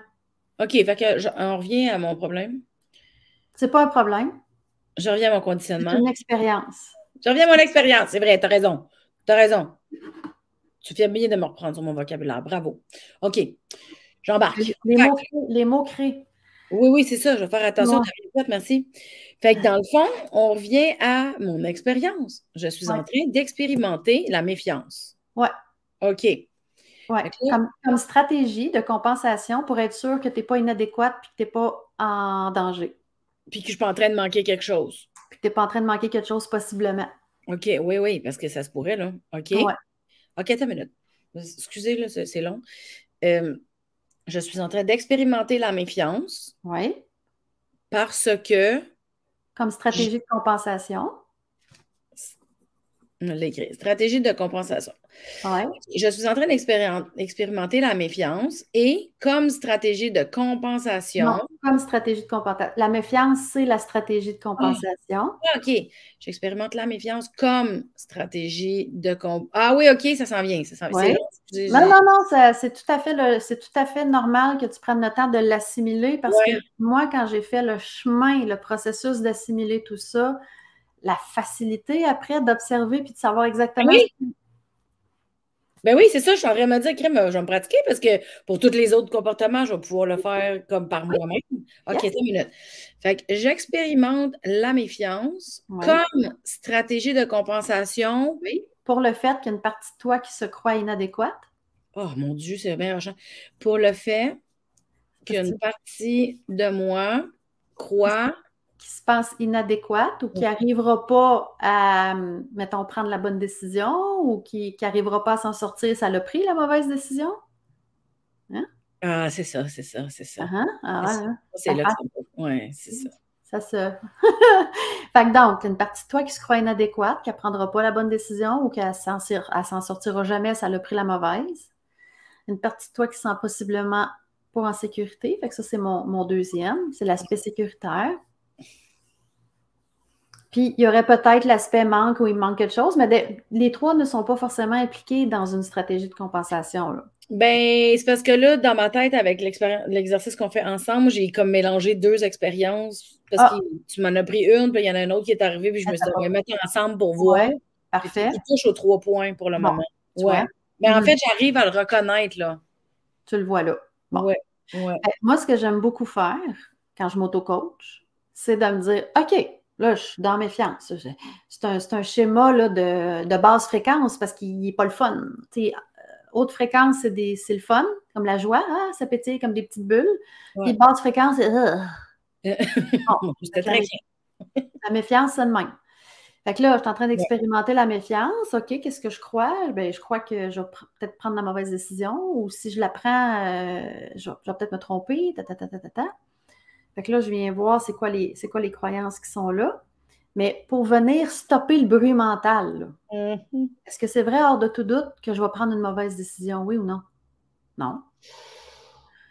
OK, fait que on revient à mon problème. C'est pas un problème, Je reviens à mon c'est conditionnement. une expérience. Je reviens à mon expérience. C'est vrai, t'as raison. T'as raison. Tu fais bien de me reprendre sur mon vocabulaire. Bravo. OK, j'embarque. Les mots créent. Oui, oui, c'est ça. Je vais faire attention. Ouais, T'as bien fait, merci. Fait que dans le fond, on revient à mon expérience. Je suis ouais, en train d'expérimenter la méfiance. ouais. OK. Fait Ouais, que là, comme stratégie de compensation pour être sûr que tu n'es pas inadéquate puis que tu n'es pas en danger. puis que je suis pas en train de manquer quelque chose. Puis que tu n'es pas en train de manquer quelque chose possiblement. OK, oui, oui, parce que ça se pourrait, là. OK. Ouais, OK, attends une minute. Excusez, là, c'est long. Euh, je suis en train d'expérimenter la méfiance ouais. parce que Comme je stratégie de compensation. je l'ai écrit. Stratégie de compensation. Ouais. Je suis en train d'expérimenter la méfiance et comme stratégie de compensation. Non, comme stratégie de compensation. La méfiance, c'est la stratégie de Ah, compensation. OK. J'expérimente la méfiance comme stratégie de Ah oui, OK, ça s'en vient. Ça s'en vient. C'est Ouais. long. Non, non, non, c'est c'est tout à fait normal que tu prennes le temps de l'assimiler parce que Ouais. moi, quand j'ai fait le chemin, le processus d'assimiler tout ça, la facilité après d'observer puis de savoir Ben exactement ce oui, ben oui, c'est ça. Je suis en train de me dire, crème, je vais me pratiquer parce que pour tous les autres comportements, je vais pouvoir le faire comme par oui, moi-même. OK, yes, attends une minute. Fait que j'expérimente la méfiance oui, comme stratégie de compensation. oui. Pour le fait qu'il y a une partie de toi qui se croit inadéquate, Oh mon Dieu, c'est bien urgent. Pour le fait parce qu'une que partie de moi croit. qui se pense inadéquate ou qui n'arrivera pas à, mettons, prendre la bonne décision ou qui n'arrivera pas à s'en sortir, ça l'a pris la mauvaise décision? Hein? Ah, c'est ça, c'est ça, c'est ça. Ah, hein? Ah, C'est ouais, ça. hein? C'est Ça là que ça fait, va. Ouais, c'est ça. ça se. Fait que donc, il y a une partie de toi qui se croit inadéquate, qui ne prendra pas la bonne décision ou qu'elle s'en sortira jamais, ça l'a pris la mauvaise. Une partie de toi qui se sent possiblement pas en sécurité. Fait que ça, c'est mon deuxième. C'est l'aspect sécuritaire. Puis, il y aurait peut-être l'aspect manque où il manque quelque chose, mais les trois ne sont pas forcément impliqués dans une stratégie de compensation, là. Ben, c'est parce que là, dans ma tête, avec l'exercice qu'on fait ensemble, j'ai comme mélangé deux expériences parce que Ah, tu m'en as pris une, puis il y en a une autre qui est arrivée, puis je me suis dit, on va mettre ensemble pour voir. ouais, Puis parfait. il touche aux 3 points pour le Bon, moment. tu vois. Ouais. Mais en fait, j'arrive à le reconnaître, là. Tu le vois là. Bon. Ouais, ouais. Moi, ce que j'aime beaucoup faire quand je m'auto-coach, c'est de me dire, OK, là, je suis dans méfiance. C'est un schéma là, de basse fréquence parce qu'il n'est pas le fun. Tu sais, haute fréquence, c'est le fun, comme la joie, hein, ça pétille comme des petites bulles. Puis Ouais. basse fréquence, c'est bon. C'était très bien. La méfiance, c'est de même. Fait que là, je suis en train Ouais. d'expérimenter la méfiance. OK, qu'est-ce que je crois? Ben, je crois que je vais peut-être prendre la mauvaise décision ou si je la prends, je vais peut-être me tromper. Ta, ta, ta, ta, ta, ta. Fait que là, je viens voir c'est quoi les croyances qui sont là. Mais pour venir stopper le bruit mental, là, Mhm. est-ce que c'est vrai hors de tout doute que je vais prendre une mauvaise décision, oui ou non? Non.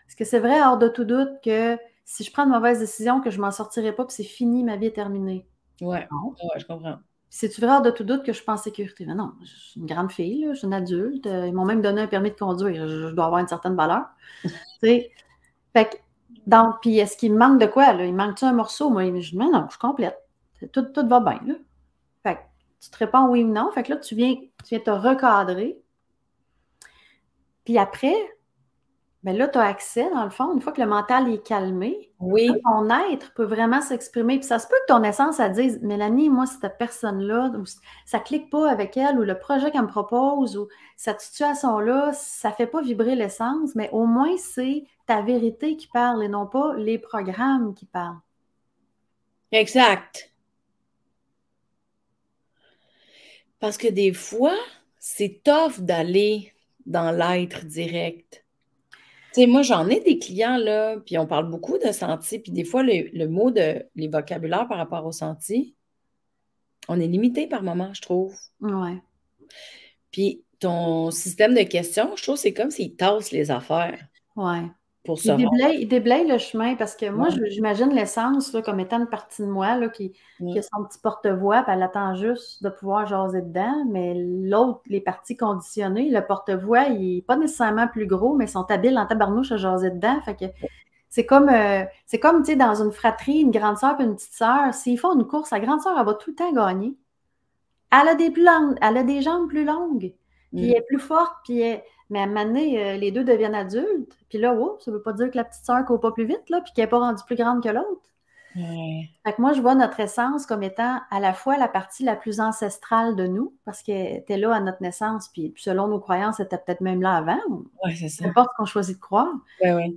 Est-ce que c'est vrai hors de tout doute que si je prends une mauvaise décision, que je m'en sortirai pas, puis c'est fini, ma vie est terminée? Ouais. Non. Ouais, je comprends. C'est-tu vrai hors de tout doute que je suis pas en sécurité? Mais non, je suis une grande fille, là, je suis une adulte. Ils m'ont même donné un permis de conduire. Je dois avoir une certaine valeur. Tu sais? Fait que, donc, puis est-ce qu'il me manque de quoi, là? Il manque-tu un morceau? Moi, je dis, mais non, je suis complète. Tout va bien, là. Fait que tu te réponds oui ou non. Fait que là, tu viens te recadrer. Puis après, ben là, tu as accès, dans le fond, une fois que le mental est calmé, là, Oui. ton être peut vraiment s'exprimer. Puis ça se peut que ton essence, elle dise, Mélanie, moi, cette personne-là, ou ça ne clique pas avec elle, ou le projet qu'elle me propose, ou cette situation-là, ça ne fait pas vibrer l'essence, mais au moins, c'est ta vérité qui parle et non pas les programmes qui parlent. Exact. Parce que des fois, c'est tough d'aller dans l'être direct. Tu sais, moi, j'en ai des clients, là, puis on parle beaucoup de senti, puis des fois, le mot les vocabulaires par rapport au senti, on est limité par moment, je trouve. Ouais. Puis ton système de questions, je trouve, c'est comme s'il tasse les affaires Ouais. pour se rendre. Il déblaye le chemin parce que moi, Ouais. j'imagine l'essence là, comme étant une partie de moi là, qui a Ouais. son petit porte-voix, puis elle attend juste de pouvoir jaser dedans. Mais l'autre, les parties conditionnées, le porte-voix, il n'est pas nécessairement plus gros, mais ils sont habiles en tabarnouche à jaser dedans. Fait que c'est comme tu sais, dans une fratrie, une grande sœur et une petite sœur, s'ils font une course, la grande sœur, elle va tout le temps gagner. Elle a des jambes plus longues, puis elle Mm. est plus forte, mais à un moment donné, les deux deviennent adultes. Puis là, wow, ça ne veut pas dire que la petite sœur ne court pas plus vite, là, puis qu'elle n'est pas rendue plus grande que l'autre. Ouais. Fait que moi, je vois notre essence comme étant à la fois la partie la plus ancestrale de nous, parce qu'elle était là à notre naissance, puis selon nos croyances, elle était peut-être même là avant, ou Ouais, c'est ça. peu importe ce qu'on choisit de croire. Ouais, ouais.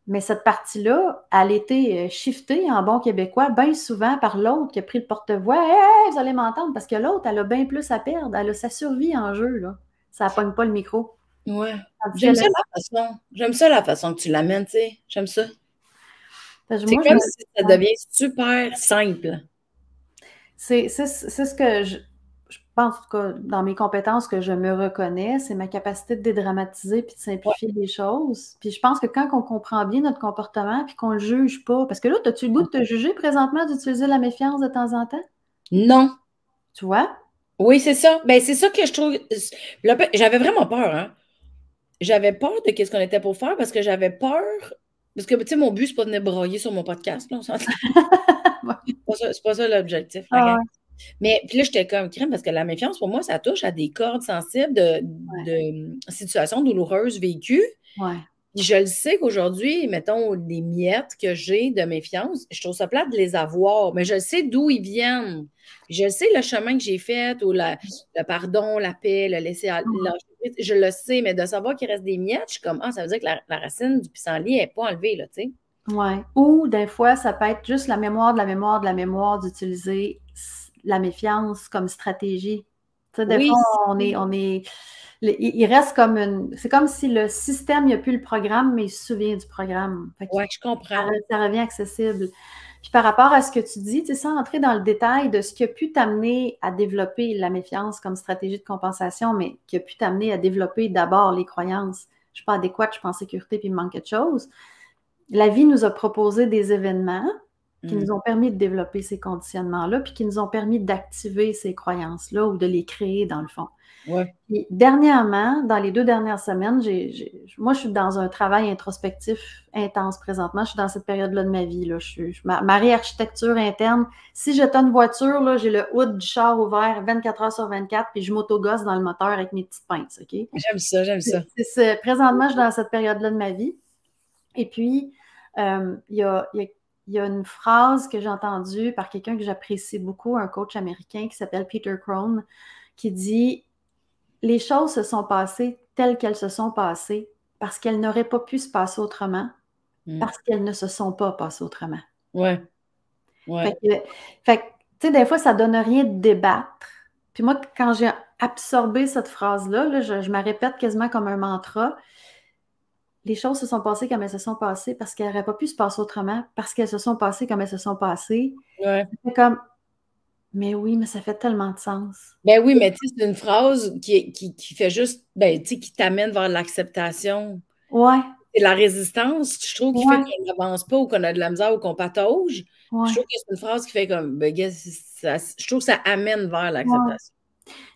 Mais cette partie-là, elle a été shiftée en bon québécois bien souvent par l'autre qui a pris le porte-voix. Hey, hey, vous allez m'entendre, parce que l'autre, elle a bien plus à perdre. Elle a sa survie en jeu, là. Ça ne pogne pas le micro. Ouais. Tandis que J'aime ça la façon. J'aime ça la façon que tu l'amènes, tu sais. J'aime ça. C'est moi, comme si ça devient super simple. c'est ce que je pense, en tout cas, dans mes compétences que je me reconnais, c'est ma capacité de dédramatiser puis de Ouais. simplifier les choses. Puis je pense que quand on comprend bien notre comportement puis qu'on ne le juge pas, parce que là, as-tu le goût de te juger présentement d'utiliser la méfiance de temps en temps? Non. Tu vois? Oui, c'est ça. Ben, c'est ça que je trouve. J'avais vraiment peur, hein. J'avais peur de qu'est-ce qu'on était pour faire parce que j'avais peur. Parce que, tu sais, mon but, c'est pas de venir broyer sur mon podcast, là, on s'entend. C'est pas ça l'objectif, la gang. Ah, Mais puis là, j'étais comme crème parce que la méfiance, pour moi, ça touche à des cordes sensibles ouais, de situations douloureuses vécues. ouais. Puis je le sais qu'aujourd'hui, mettons, les miettes que j'ai de méfiance, je trouve ça plate de les avoir, mais je sais d'où ils viennent. Puis je sais le chemin que j'ai fait, ou le pardon, la paix, le laisser lâcher prise, je le sais, mais de savoir qu'il reste des miettes, je suis comme, ah, ça veut dire que la racine du pissenlit n'est pas enlevée, là, tu sais. Ouais. Ou des fois, ça peut être juste la mémoire de la mémoire de la mémoire d'utiliser la méfiance comme stratégie. Tu sais, des Oui, fois, il reste comme c'est comme si le système, il n'y a plus le programme, mais il se souvient du programme. Fait que ouais, je comprends. ça revient accessible. Puis par rapport à ce que tu dis, tu sais, sans entrer dans le détail de ce qui a pu t'amener à développer la méfiance comme stratégie de compensation, mais qui a pu t'amener à développer d'abord les croyances. Je ne suis pas adéquate, je suis pas en sécurité, puis il me manque quelque chose. La vie nous a proposé des événements qui nous ont permis de développer ces conditionnements-là, puis qui nous ont permis d'activer ces croyances-là ou de les créer, dans le fond. Ouais. Et dernièrement, dans les 2 dernières semaines, moi, je suis dans un travail introspectif intense présentement. Je suis dans cette période-là de ma vie. Là. Ma réarchitecture interne. Si j'étais une voiture, là, j'ai le hood du char ouvert 24 heures sur 24, puis je m'autogosse dans le moteur avec mes petites pinces. OK? J'aime ça, j'aime ça. Présentement, je suis dans cette période-là de ma vie. Et puis, il y a une phrase que j'ai entendue par quelqu'un que j'apprécie beaucoup, un coach américain qui s'appelle Peter Crone, qui dit « Les choses se sont passées telles qu'elles se sont passées parce qu'elles n'auraient pas pu se passer autrement, parce qu'elles ne se sont pas passées autrement. » Ouais. Ouais. Fait que, tu sais, des fois, ça donne rien de débattre. Puis moi, quand j'ai absorbé cette phrase-là, là, je me répète quasiment comme un mantra. Les choses se sont passées comme elles se sont passées parce qu'elles n'auraient pas pu se passer autrement, parce qu'elles se sont passées comme elles se sont passées. Ouais. C'est comme, mais oui, mais ça fait tellement de sens. Ben oui, mais tu sais, c'est une phrase qui fait juste, ben, tu sais, qui t'amène vers l'acceptation. Ouais. C'est la résistance, je trouve, qui fait Ouais. qu'on n'avance pas ou qu'on a de la misère ou qu'on patauge. Ouais. Je trouve que c'est une phrase qui fait comme, ben, gars, je trouve que ça amène vers l'acceptation.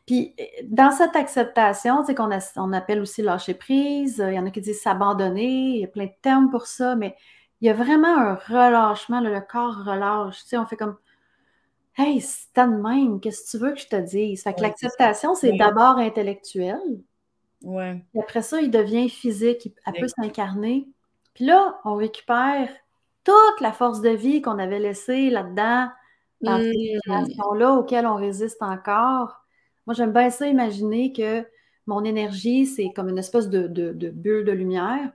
Puis, dans cette acceptation, tu sais, on appelle aussi lâcher prise, il y en a qui disent s'abandonner, il y a plein de termes pour ça, mais il y a vraiment un relâchement, le corps relâche, tu sais, on fait comme « Hey, c'est de même, qu'est-ce que tu veux que je te dise? » Fait que l'acceptation, c'est d'abord intellectuel, Ouais. puis après ça, il devient physique, elle peut s'incarner, puis là, on récupère toute la force de vie qu'on avait laissée là-dedans, dans ces situations-là auxquelles on résiste encore. Moi, j'aime bien ça imaginer que mon énergie, c'est comme une espèce de bulle de lumière,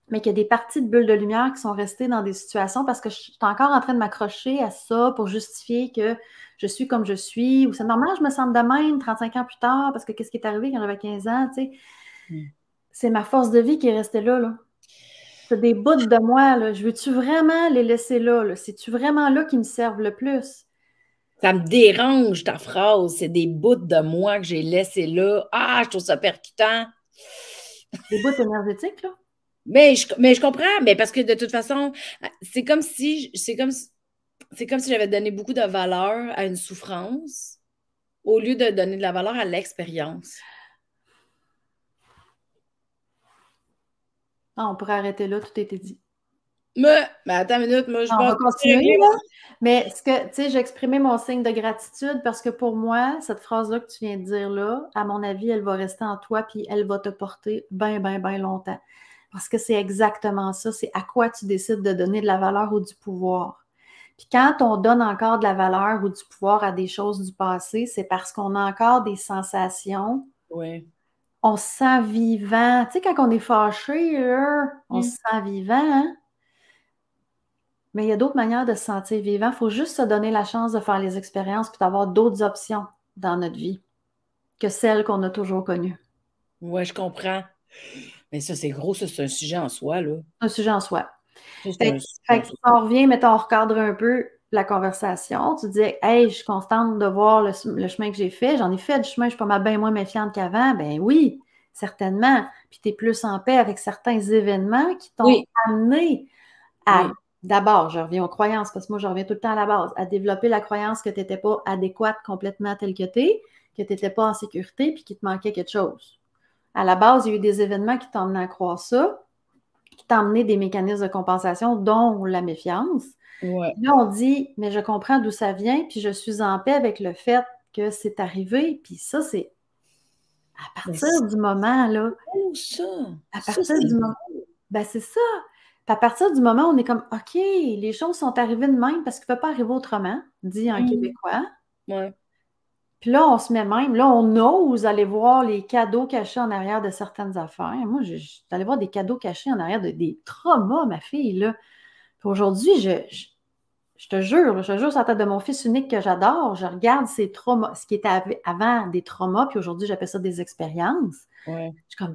mais qu'il y a des parties de bulles de lumière qui sont restées dans des situations parce que je suis encore en train de m'accrocher à ça pour justifier que je suis comme je suis, ou c'est normal, je me sens de même 35 ans plus tard, parce que qu'est-ce qui est arrivé quand j'avais 15 ans, tu sais. C'est ma force de vie qui est restée là, là. C'est des bouts de moi, là. Je veux-tu vraiment les laisser là, là? C'est-tu vraiment là qui me servent le plus? Ça me dérange ta phrase. C'est des bouts de moi que j'ai laissés là. Ah, je trouve ça percutant. Des bouts énergétiques, là? Mais je comprends, mais parce que de toute façon, c'est comme si j'avais donné beaucoup de valeur à une souffrance au lieu de donner de la valeur à l'expérience. Ah, on pourrait arrêter là, tout a été dit. Mais attends une minute, moi je on pense va continuer, là. Mais tu sais, j'ai exprimé mon signe de gratitude parce que pour moi, cette phrase-là que tu viens de dire là, à mon avis, elle va rester en toi puis elle va te porter bien, bien, bien longtemps. Parce que c'est exactement ça. C'est à quoi tu décides de donner de la valeur ou du pouvoir. Puis quand on donne encore de la valeur ou du pouvoir à des choses du passé, c'est parce qu'on a encore des sensations. Oui. On se sent vivant. Tu sais, quand on est fâché, là, on se sent vivant, hein? Mais il y a d'autres manières de se sentir vivant. Il faut juste se donner la chance de faire les expériences puis d'avoir d'autres options dans notre vie que celles qu'on a toujours connues. Oui, je comprends. Mais ça, c'est gros, ça, c'est un sujet en soi, là. Un sujet en soi. Fait que on revient, mettons, on recadre un peu la conversation. Tu dis, hey, je suis contente de voir le chemin que j'ai fait. J'en ai fait du chemin, je suis pas mal bien moins méfiante qu'avant. Ben oui, certainement. Puis tu es plus en paix avec certains événements qui t'ont amené à... Oui. D'abord, je reviens aux croyances, parce que moi, je reviens tout le temps à la base, à développer la croyance que tu n'étais pas adéquate complètement telle que tu es, que tu n'étais pas en sécurité, puis qu'il te manquait quelque chose. À la base, il y a eu des événements qui t'ont amené à croire ça, qui t'ont amené des mécanismes de compensation, dont la méfiance. Ouais. Là, on dit, mais je comprends d'où ça vient, puis je suis en paix avec le fait que c'est arrivé, puis ça, c'est à partir du moment, là. Oh, ça! À partir du moment. Ben, c'est ça. Puis à partir du moment où on est comme, OK, les choses sont arrivées de même parce qu'il ne peut pas arriver autrement, dit en québécois. Ouais. Puis là, on se met même, là, on ose aller voir les cadeaux cachés en arrière de certaines affaires. Moi, je suis allée voir des cadeaux cachés en arrière de des traumas, ma fille, là. Puis aujourd'hui, je te jure, sur la tête de mon fils unique que j'adore, je regarde ces traumas, ce qui était avant des traumas, puis aujourd'hui, j'appelle ça des expériences. Ouais. Je suis comme,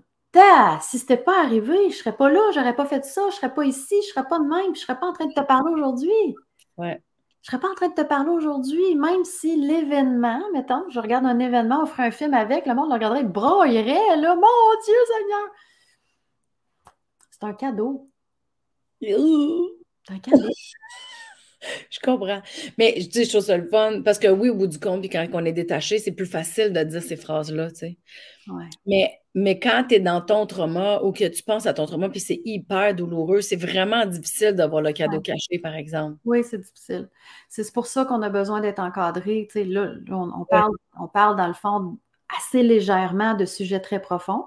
si c'était pas arrivé, je serais pas là, j'aurais pas fait ça, je serais pas ici, je serais pas de même, puis je serais pas en train de te parler aujourd'hui. Ouais. Je serais pas en train de te parler aujourd'hui, même si l'événement, mettons, je regarde un événement, on ferait un film avec, le monde le regarderait, il braillerait, là, mon Dieu Seigneur! C'est un cadeau. C'est un cadeau. Je comprends. Mais je dis, je trouve ça le fun parce que oui, au bout du compte, puis quand on est détaché, c'est plus facile de dire ces phrases-là, tu sais. Ouais. Mais quand tu es dans ton trauma ou que tu penses à ton trauma, puis c'est hyper douloureux, c'est vraiment difficile d'avoir le cadeau Ouais. caché, par exemple. Oui, c'est difficile. C'est pour ça qu'on a besoin d'être encadré. Tu sais, là, Ouais. on parle dans le fond assez légèrement de sujets très profonds,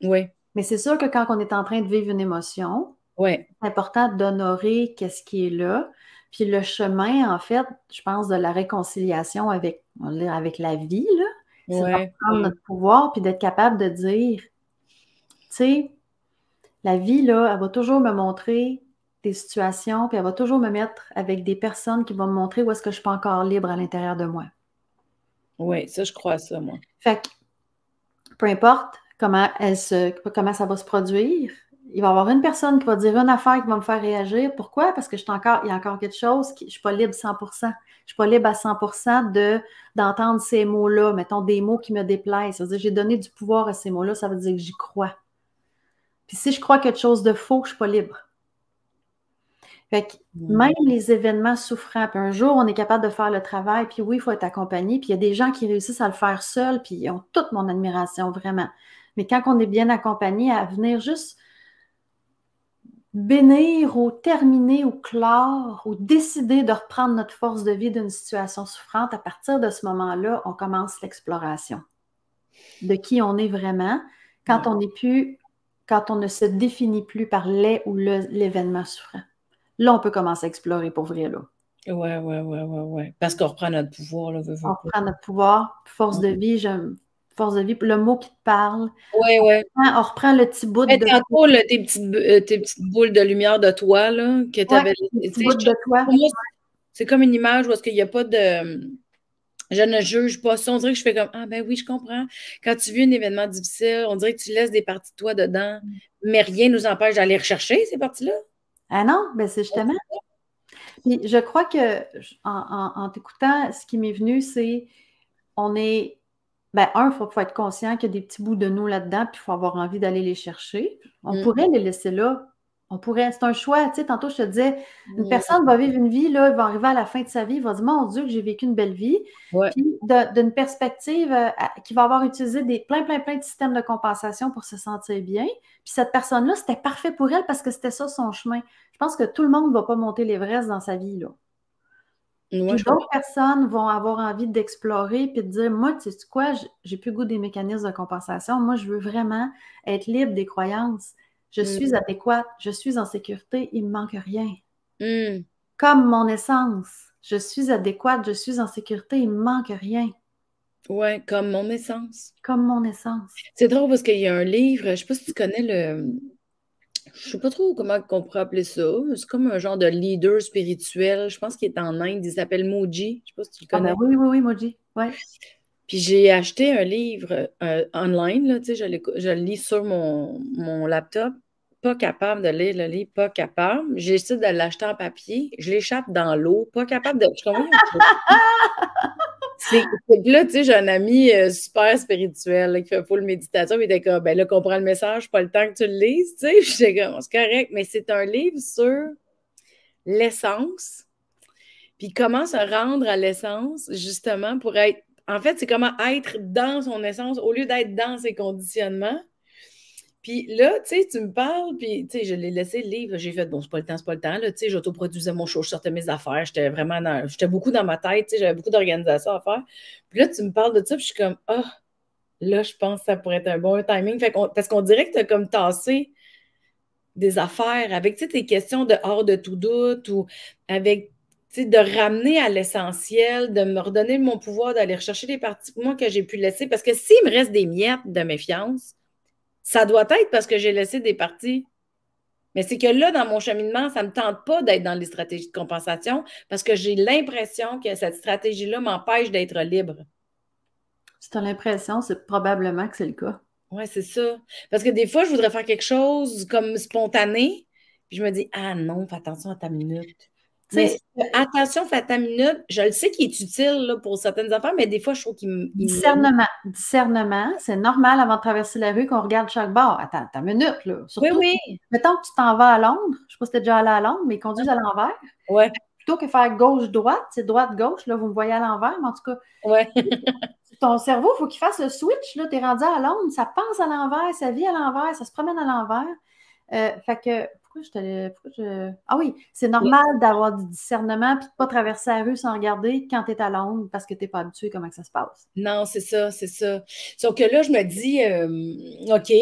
Oui, mais c'est sûr que quand on est en train de vivre une émotion, oui, c'est important d'honorer qu'est-ce qui est là. Puis le chemin, en fait, je pense, de la réconciliation avec, on va dire, avec la vie, là, c'est de oui, reprendre oui. notre pouvoir puis d'être capable de dire, tu sais, la vie, là, elle va toujours me montrer des situations, puis elle va toujours me mettre avec des personnes qui vont me montrer où est-ce que je suis pas encore libre à l'intérieur de moi. Oui, ça, je crois à ça, moi. Fait que, peu importe comment ça va se produire, il va y avoir une personne qui va dire une affaire qui va me faire réagir. Pourquoi? Parce que il y a encore quelque chose je ne suis pas libre 100%. Je ne suis pas libre à 100% d'entendre ces mots-là, mettons des mots qui me déplaisent. Ça veut dire j'ai donné du pouvoir à ces mots-là, ça veut dire que j'y crois. Puis si je crois quelque chose de faux, je ne suis pas libre. Fait que même les événements souffrants, puis un jour, on est capable de faire le travail, puis oui, il faut être accompagné, puis il y a des gens qui réussissent à le faire seuls, puis ils ont toute mon admiration, vraiment. Mais quand on est bien accompagné, à venir juste bénir ou terminer ou clore ou décider de reprendre notre force de vie d'une situation souffrante, à partir de ce moment-là, on commence l'exploration de qui on est vraiment quand on n'est plus, quand on ne se définit plus par les ou l'événement souffrant. Là, on peut commencer à explorer pour vrai, là. Ouais. Parce qu'on reprend notre pouvoir, là, On pas. reprend notre pouvoir, force de vie, force de vie, le mot qui te parle. Oui, oui. On reprend le petit bout Mais de... tantôt, là, tes petites boules de lumière de toi, là, que tu Ouais, avais. le petit bout de toi. Pour moi, c'est comme une image où est-ce qu'il n'y a pas de. Je ne juge pas ça. On dirait que je fais comme ah ben oui, je comprends. Quand tu vis un événement difficile, on dirait que tu laisses des parties de toi dedans, mais rien ne nous empêche d'aller rechercher ces parties-là. Ah non, ben c'est justement. Puis je crois que en t'écoutant, ce qui m'est venu, c'est on est. Ben, il faut être conscient qu'il y a des petits bouts de nous là-dedans, puis il faut avoir envie d'aller les chercher. On pourrait les laisser là. On pourrait, c'est un choix. Tu sais, tantôt, je te disais, une personne va vivre une vie, là, il va arriver à la fin de sa vie, il va dire, mon Dieu, que j'ai vécu une belle vie. Ouais. Puis, d'une perspective qui va avoir utilisé plein de systèmes de compensation pour se sentir bien. Puis, cette personne-là, c'était parfait pour elle parce que c'était ça son chemin. Je pense que tout le monde ne va pas monter l'Everest dans sa vie, là. Puis d'autres personnes vont avoir envie d'explorer puis de dire, moi, tu sais quoi, j'ai plus le goût des mécanismes de compensation. Moi, je veux vraiment être libre des croyances. Je suis adéquate, je suis en sécurité, il ne me manque rien. Comme mon essence, je suis adéquate, je suis en sécurité, il ne me manque rien. Oui, comme mon essence. Comme mon essence. C'est drôle parce qu'il y a un livre, je ne sais pas si tu connais je ne sais pas trop comment on pourrait appeler ça. C'est comme un genre de leader spirituel. Je pense qu'il est en Inde. Il s'appelle Moji. Je ne sais pas si tu le connais. Ah ben oui, Moji. Ouais. Puis j'ai acheté un livre online, là, tu sais, je le lis sur mon laptop. Pas capable de lire le livre, pas capable. J'essaie de l'acheter en papier. Je l'échappe dans l'eau. Pas capable de. Je suis comme, c'est que là, tu sais, j'ai un ami super spirituel là, qui fait full méditation, mais il était comme, ben là, comprends le message, pas le temps que tu le lises, tu sais. Puis j'étais comme, c'est correct, mais c'est un livre sur l'essence, puis comment se rendre à l'essence, justement, pour être. En fait, c'est comment être dans son essence au lieu d'être dans ses conditionnements. Puis là, tu sais, tu me parles, puis tu sais, je l'ai laissé le livre. J'ai fait, bon, c'est pas le temps. Là, tu sais, j'autoproduisais mon show, je sortais mes affaires. J'étais vraiment j'étais beaucoup dans ma tête, tu sais, j'avais beaucoup d'organisation à faire. Puis là, tu me parles de ça, puis je suis comme, ah, là, je pense que ça pourrait être un bon timing. Parce qu'on dirait que tu as comme tassé des affaires avec, tu sais, tes questions de hors de tout doute ou avec, tu sais, de ramener à l'essentiel, de me redonner mon pouvoir d'aller rechercher des parties pour moi que j'ai pu laisser. Parce que s'il me reste des miettes de méfiance, ça doit être parce que j'ai laissé des parties. Mais c'est que là, dans mon cheminement, ça ne me tente pas d'être dans les stratégies de compensation parce que j'ai l'impression que cette stratégie-là m'empêche d'être libre. Si tu as l'impression, c'est probablement que c'est le cas. Oui, c'est ça. Parce que des fois, je voudrais faire quelque chose comme spontané, puis je me dis, ah non, fais attention à ta minute. Mais attention, fais ta minute, je le sais qu'il est utile là, pour certaines affaires, mais des fois, je trouve qu'il me. Discernement, c'est normal avant de traverser la rue qu'on regarde chaque bord. Attends, ta minute, là. Surtout, oui. mettons que tu t'en vas à Londres. Je ne sais pas si tu es déjà allé à Londres, mais ils conduisent à l'envers. Ouais. plutôt que faire gauche-droite, c'est droite-gauche, là, vous me voyez à l'envers, mais en tout cas, Ouais. ton cerveau, il faut qu'il fasse le switch, là, tu es rendu à l'onde, ça pense à l'envers, ça vit à l'envers, ça se promène à l'envers. Fait que, Ah oui, c'est normal d'avoir du discernement puis de ne pas traverser la rue sans regarder quand tu es à l'onde parce que tu n'es pas habitué comment que ça se passe. Non, c'est ça, c'est ça. Sauf que là, je me dis, OK,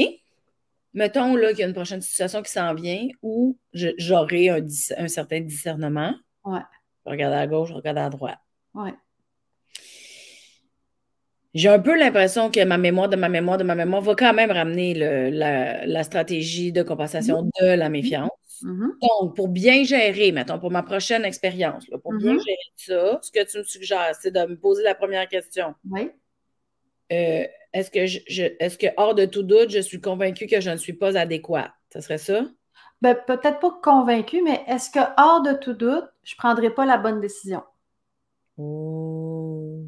mettons là, qu'il y a une prochaine situation qui s'en vient où j'aurai un certain discernement. Ouais, Je regarde à gauche, je regarde à droite. ouais. J'ai un peu l'impression que ma mémoire va quand même ramener la stratégie de compensation de la méfiance. Mhm. Donc, pour bien gérer, mettons, pour ma prochaine expérience, là, pour bien Mhm. gérer ça, ce que tu me suggères, c'est de me poser la première question. Oui. Est-ce que, hors de tout doute, je suis convaincue que je ne suis pas adéquate? Ce serait ça? Ben, peut-être pas convaincu, mais est-ce que, hors de tout doute, je ne prendrai pas la bonne décision? Oh.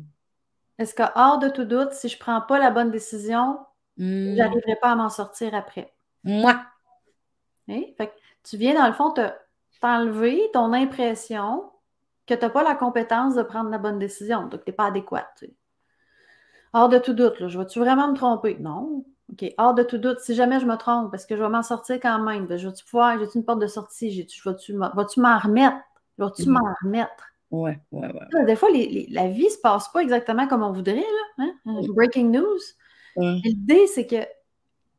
Est-ce que, hors de tout doute, si je ne prends pas la bonne décision, je Hmm. n'arriverai pas à m'en sortir après? Moi. Hein? Fait que tu viens, dans le fond, t'enlever ton impression que tu n'as pas la compétence de prendre la bonne décision, donc tu n'es pas adéquate. Tu sais. Hors de tout doute, là, je vais-tu vraiment me tromper? Non. OK. Hors de tout doute, si jamais je me trompe, parce que je vais m'en sortir quand même, ben, j'ai-tu une porte de sortie? Vas-tu m'en remettre? Vas-tu Mhm. m'en remettre? Ouais, ouais, ouais. Là, des fois, la vie ne se passe pas exactement comme on voudrait, là, hein? Breaking news. Ouais. L'idée, c'est que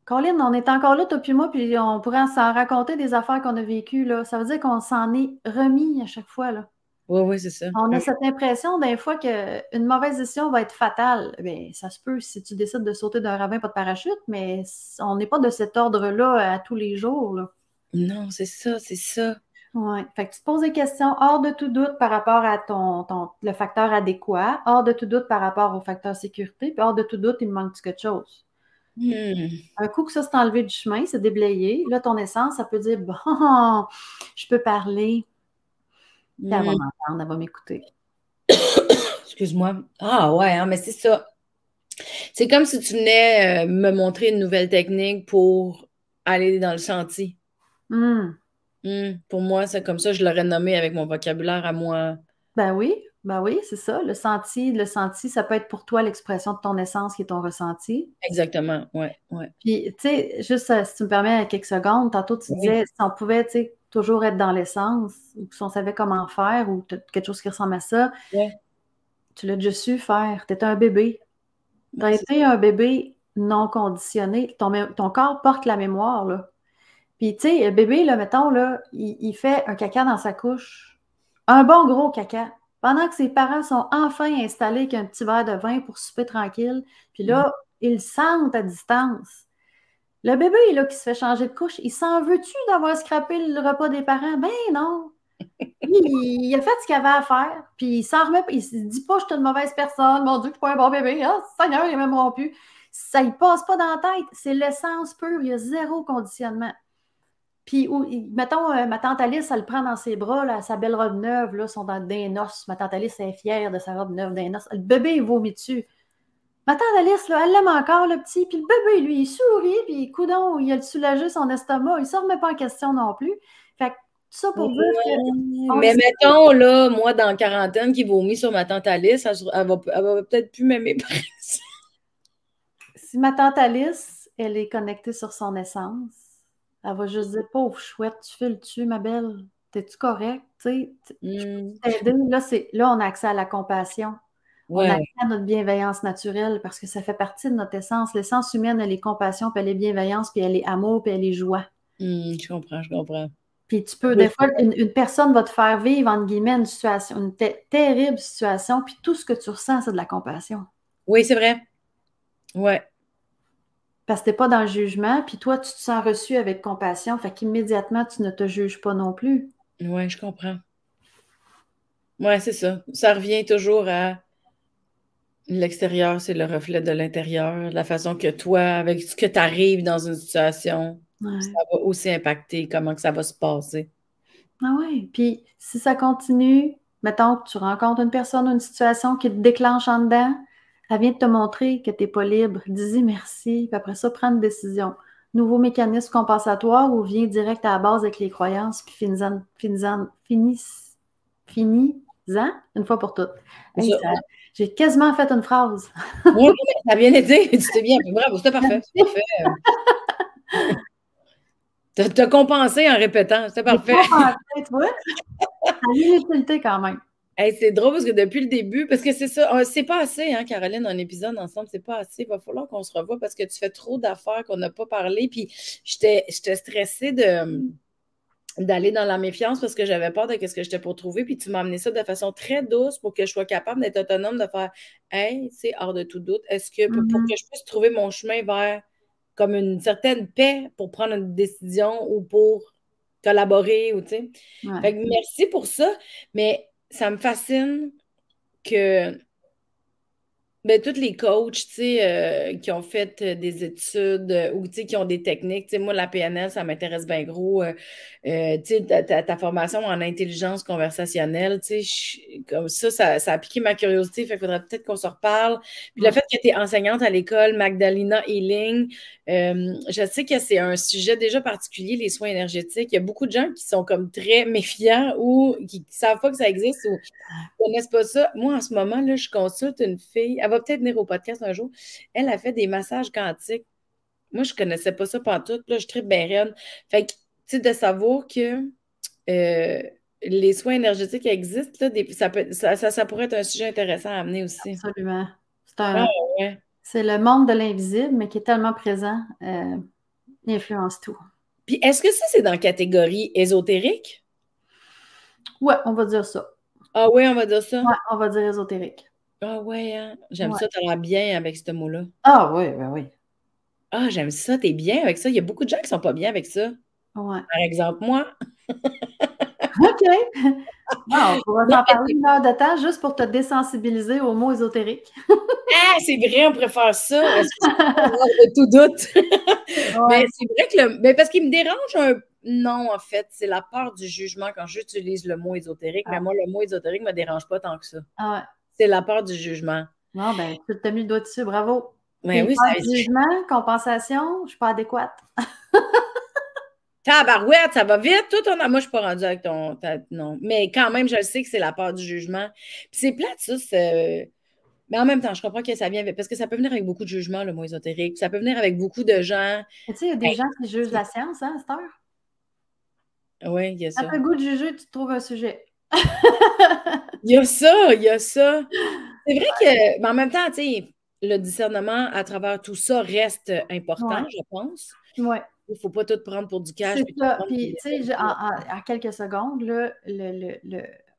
Colin, on est encore là, toi puis moi, puis on pourrait s'en raconter des affaires qu'on a vécues, là. Ça veut dire qu'on s'en est remis à chaque fois, là. Ouais, ouais, c'est ça. On a cette impression, des fois, qu'une mauvaise décision va être fatale. Bien, ça se peut si tu décides de sauter d'un ravin, pas de parachute, mais on n'est pas de cet ordre-là à tous les jours, là. Non, c'est ça, c'est ça. Ouais. Fait que tu te poses des questions hors de tout doute par rapport à le facteur adéquat, hors de tout doute par rapport au facteur sécurité, puis hors de tout doute, il me manque quelque chose. Hmm. Un coup que ça s'est enlevé du chemin, c'est déblayé. Là, ton essence, ça peut dire, bon, je peux parler. Puis elle va Hmm. m'entendre, elle va m'écouter. Excuse-moi. Ah ouais, hein, mais c'est ça. C'est comme si tu venais me montrer une nouvelle technique pour aller dans le sentier. Hmm. Pour moi, c'est comme ça, je l'aurais nommé avec mon vocabulaire à moi. Ben oui, c'est ça. Le senti, ça peut être pour toi l'expression de ton essence qui est ton ressenti. Exactement, ouais, ouais. Puis, tu sais, juste si tu me permets quelques secondes, tantôt tu Oui, disais si on pouvait, tu sais, toujours être dans l'essence, ou si on savait comment faire, ou quelque chose qui ressemble à ça, ouais, tu l'as déjà su faire. Tu étais un bébé. Tu ouais, as été un bébé non conditionné. Ton corps porte la mémoire, là. Puis, tu sais, le bébé, là, mettons, là, il fait un caca dans sa couche. Un bon gros caca. Pendant que ses parents sont enfin installés avec un petit verre de vin pour souper tranquille. Puis là, ils sentent à distance. Le bébé, là, qui se fait changer de couche, il s'en veut-tu d'avoir scrappé le repas des parents? Ben non. Lui, il a fait ce qu'il avait à faire. Puis il s'en remet, il se dit pas, je suis une mauvaise personne. Mon Dieu, je suis pas un bon bébé. Ah, Seigneur, il est même rompu. Ça, il passe pas dans la tête. C'est l'essence pure. Il y a zéro conditionnement. Puis, mettons, ma tante Alice, elle le prend dans ses bras, là, sa belle robe neuve, là, sont dans des noces. Ma tante Alice est fière de sa robe neuve des noces. Le bébé, il vomit dessus. Ma tante Alice, là, elle l'aime encore, le petit. Puis le bébé, lui, il sourit, puis coudon, il a soulagé son estomac. Il ne se remet pas en question non plus. Fait que, tout ça pour dire que ouais. on le Mais sait. mettons, là, moi, dans la quarantaine, qui vomit sur ma tante Alice, elle va peut-être plus m'aimer par ça. Si ma tante Alice, elle est connectée sur son essence, elle va juste dire, pauvre chouette, tu files-tu, ma belle? T'es-tu correct? Tu sais, je Hmm. peux t'aider. Là, on a accès à la compassion. On a Ouais, accès à notre bienveillance naturelle parce que ça fait partie de notre essence. L'essence humaine, elle est compassion, puis elle est bienveillance, puis elle est amour, puis elle est joie. Je comprends, je comprends. Puis tu peux, des fois, une personne va te faire vivre, entre guillemets, une situation, une terrible situation, puis tout ce que tu ressens, c'est de la compassion. Oui, c'est vrai. Ouais, Parce que tu n'es pas dans le jugement, puis toi, tu te sens reçu avec compassion, fait qu'immédiatement, tu ne te juges pas non plus. ouais, je comprends. Ouais, c'est ça. Ça revient toujours à l'extérieur, c'est le reflet de l'intérieur. La façon que toi, avec ce que tu arrives dans une situation, ça Ouais. va aussi impacter comment que ça va se passer. Ah ouais. Puis si ça continue, mettons que tu rencontres une personne ou une situation qui te déclenche en dedans, elle vient de te montrer que tu n'es pas libre. Dis-y merci, puis après ça, prends une décision. Nouveau mécanisme compensatoire ou viens direct à la base avec les croyances, puis finis Finis-en une fois pour toutes. Hey, Ça. j'ai quasiment fait une phrase. Oui, ça a bien été. Tu t'es bien. Bravo, c'était parfait. C'est parfait. T'as compensé en répétant. C'était J'ai parfait. compensé, tu vois? Ça a une utilité quand même. Hey, c'est drôle parce que depuis le début, parce que c'est ça, c'est pas assez, hein, Caroline, un épisode ensemble, c'est pas assez. Il va falloir qu'on se revoie parce que tu fais trop d'affaires qu'on n'a pas parlé. Puis j'étais stressée d'aller dans la méfiance parce que j'avais peur de ce que j'étais pour trouver. Puis tu m'as amené ça de façon très douce pour que je sois capable d'être autonome, de faire hey, c'est hors de tout doute. Est-ce que pour que je puisse trouver mon chemin vers comme une certaine paix pour prendre une décision ou pour collaborer ou tu sais. Ouais. Fait que merci pour ça, mais ça me fascine que ben, tous les coachs, tu sais, qui ont fait des études ou, tu sais, qui ont des techniques, tu sais, moi, la PNL, ça m'intéresse bien gros. Tu sais, ta formation en intelligence conversationnelle, tu sais, comme ça a piqué ma curiosité, fait qu'il faudrait peut-être qu'on se reparle. Puis le fait que tu es enseignante à l'école Magdalena Healing, je sais que c'est un sujet déjà particulier, les soins énergétiques. Il y a beaucoup de gens qui sont comme très méfiants ou qui ne savent pas que ça existe ou connaissent pas ça. Moi, en ce moment, là, je consulte une fille. Elle va peut-être venir au podcast un jour. Elle a fait des massages quantiques. Moi, je connaissais pas ça pantoute. Là, je tripe bien raide. Fait que, tu sais, de savoir que les soins énergétiques existent, là, ça pourrait être un sujet intéressant à amener aussi. Absolument. Ah, ouais. C'est le monde de l'invisible, mais qui est tellement présent, il influence tout. Puis, est-ce que ça, c'est dans la catégorie ésotérique? Ouais, on va dire ça. Ah oui, on va dire ça? Ouais, on va dire ésotérique. Ah ouais, hein? J'aime Ouais. ça, t'as l'air bien avec ce mot-là. Ah oui, ben oui. Ah, j'aime ça, t'es bien avec ça. Il y a beaucoup de gens qui sont pas bien avec ça. Ouais. Par exemple, moi. OK. Bon, on pourra s'en parler une heure de temps juste pour te désensibiliser aux mots ésotériques. Ah, c'est vrai, on préfère ça. Est-ce que c'est de tout doute? Ouais. Mais c'est vrai que mais parce qu'il me dérange un. Non, en fait, c'est la peur du jugement quand j'utilise le mot ésotérique. Mais moi, le mot ésotérique ne me dérange pas tant que ça. Ah ouais. C'est la peur du jugement. Non, ben, tu t'as mis le doigt dessus, bravo. Mais Puis, oui, peur du jugement, compensation, je ne suis pas adéquate. Tabarouette, ça va vite. Moi, je ne suis pas rendue avec ton. Non. Mais quand même, je le sais que c'est la peur du jugement. Puis c'est plate, ça. Mais en même temps, je comprends que ça vient avec. Parce que ça peut venir avec beaucoup de jugement, le mot ésotérique. Puis ça peut venir avec beaucoup de gens. Tu sais, il y a des gens qui jugent la science, hein, à cette heure. Oui, il y a Ça ça. fait le goût de juger, tu te trouves un sujet. Il y a ça, il y a ça. C'est vrai que, mais en même temps, tu sais, le discernement à travers tout ça reste important, Ouais. je pense. Ouais. Il ne faut pas tout prendre pour du cash. C'est ça. Puis, tu sais, en quelques secondes, là,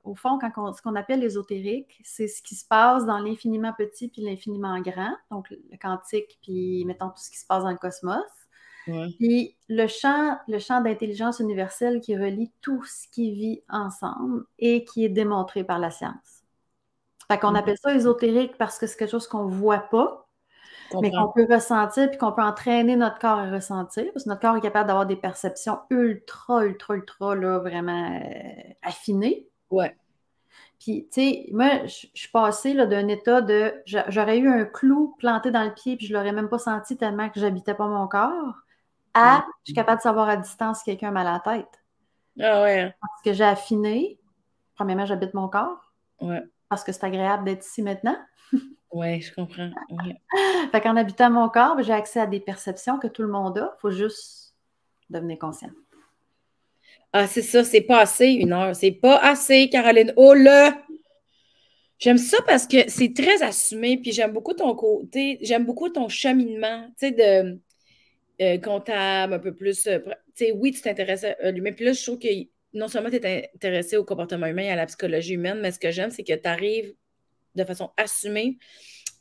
au fond, ce qu'on appelle l'ésotérique, c'est ce qui se passe dans l'infiniment petit puis l'infiniment grand, donc le quantique, puis mettons tout ce qui se passe dans le cosmos. Ouais. Puis le champ d'intelligence universelle qui relie tout ce qui vit ensemble et qui est démontré par la science. Fait qu'on appelle ça ésotérique parce que c'est quelque chose qu'on ne voit pas, mais qu'on peut ressentir puis qu'on peut entraîner notre corps à ressentir. Parce que notre corps est capable d'avoir des perceptions ultra, là, vraiment affinées. Ouais. Puis, tu sais, moi, je suis passée là, d'un état de... J'aurais eu un clou planté dans le pied puis je ne l'aurais même pas senti tellement que j'habitais pas mon corps. Je suis capable de savoir à distance si quelqu'un a mal à la tête. Ah ouais. Parce que j'ai affiné. Premièrement, j'habite mon corps. Ouais. Parce que c'est agréable d'être ici maintenant. Oui, je comprends. Ouais. Fait qu'en habitant mon corps, j'ai accès à des perceptions que tout le monde a. Il faut juste devenir conscient. Ah, c'est ça, c'est pas assez, une heure. C'est pas assez, Caroline. Oh là! J'aime ça parce que c'est très assumé, puis j'aime beaucoup ton côté, j'aime beaucoup ton cheminement, tu sais, de comptable, un peu plus. Tu sais, oui, tu t'intéresses à l'humain. Puis là, je trouve que non seulement tu es intéressé au comportement humain et à la psychologie humaine, mais ce que j'aime, c'est que tu arrives de façon assumée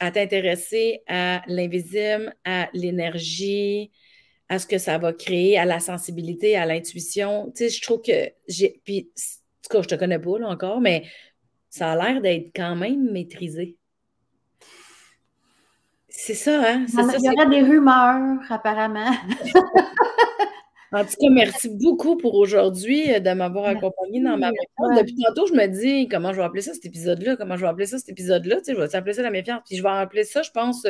à t'intéresser à l'invisible, à l'énergie, à ce que ça va créer, à la sensibilité, à l'intuition. Tu sais, je trouve que j'ai. Puis, en tout cas, je te connais pas là encore, mais ça a l'air d'être quand même maîtrisé. C'est ça, hein? C'est ça. Il y aurait des rumeurs, apparemment. En tout cas, merci beaucoup pour aujourd'hui de m'avoir accompagné dans ma méfiance. Depuis tantôt, je me dis comment je vais appeler ça cet épisode-là, comment je vais appeler ça cet épisode-là. Tu sais, je vais appeler ça la méfiance. Puis je vais appeler ça, je pense,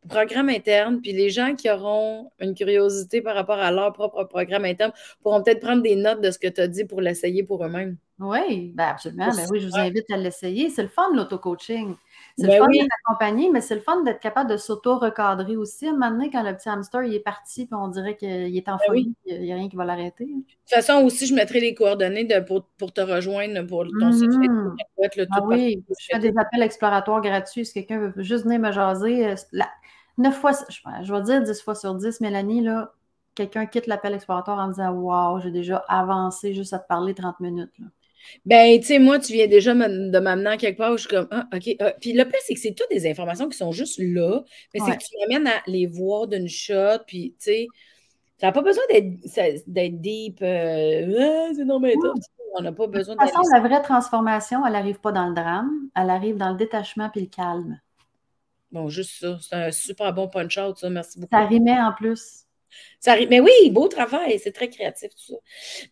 programme interne. Puis les gens qui auront une curiosité par rapport à leur propre programme interne pourront peut-être prendre des notes de ce que tu as dit pour l'essayer pour eux-mêmes. Oui, ben absolument. Ben oui, je vous invite à l'essayer. C'est le fun, l'auto-coaching. C'est le Ben fun oui, d'être accompagné, mais c'est le fun d'être capable de s'auto-recadrer aussi. À un moment donné, quand le petit hamster il est parti, puis on dirait qu'il est en ben oui. folie, il n'y a rien qui va l'arrêter. De toute façon, aussi, je mettrai les coordonnées pour te rejoindre pour ton site Facebook. Mhm. Ça doit être, là, Ah tout partout. oui, je fais des appels exploratoires gratuits. Si quelqu'un veut juste venir me jaser, 9 fois, je vais dire 10 fois sur 10, Mélanie, là, quelqu'un quitte l'appel exploratoire en me disant Waouh, j'ai déjà avancé juste à te parler 30 minutes. Là. Ben, tu sais, moi, tu viens déjà de m'amener à quelque part où je suis comme, ah, OK. Puis le pire, c'est que c'est toutes des informations qui sont juste là, mais c'est Ouais. que tu m'amènes à les voir d'une shot, puis, tu sais, ça n'a pas besoin d'être deep. Ah, c'est normal, tough. On n'a pas De toute besoin façon, d'aller. la vraie transformation, elle n'arrive pas dans le drame, elle arrive dans le détachement puis le calme. Bon, juste ça. C'est un super bon punch-out, ça. Merci Ça beaucoup. rimait en plus. Ça arrive. Mais oui, beau travail. C'est très créatif, tout ça.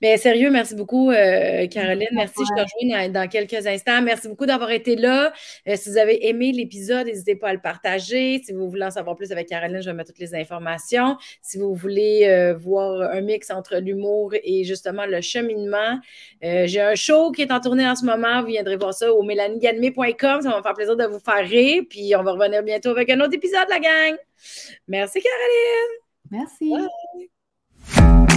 Mais sérieux, merci beaucoup, Caroline. Merci. Je te Ouais. rejoins dans quelques instants. Merci beaucoup d'avoir été là. Si vous avez aimé l'épisode, n'hésitez pas à le partager. Si vous voulez en savoir plus avec Caroline, je vais mettre toutes les informations. Si vous voulez voir un mix entre l'humour et justement le cheminement, j'ai un show qui est en tournée en ce moment. Vous viendrez voir ça au melanieganmé.com. Ça va me faire plaisir de vous faire rire. Puis on va revenir bientôt avec un autre épisode, la gang. Merci, Caroline. Merci. Bye.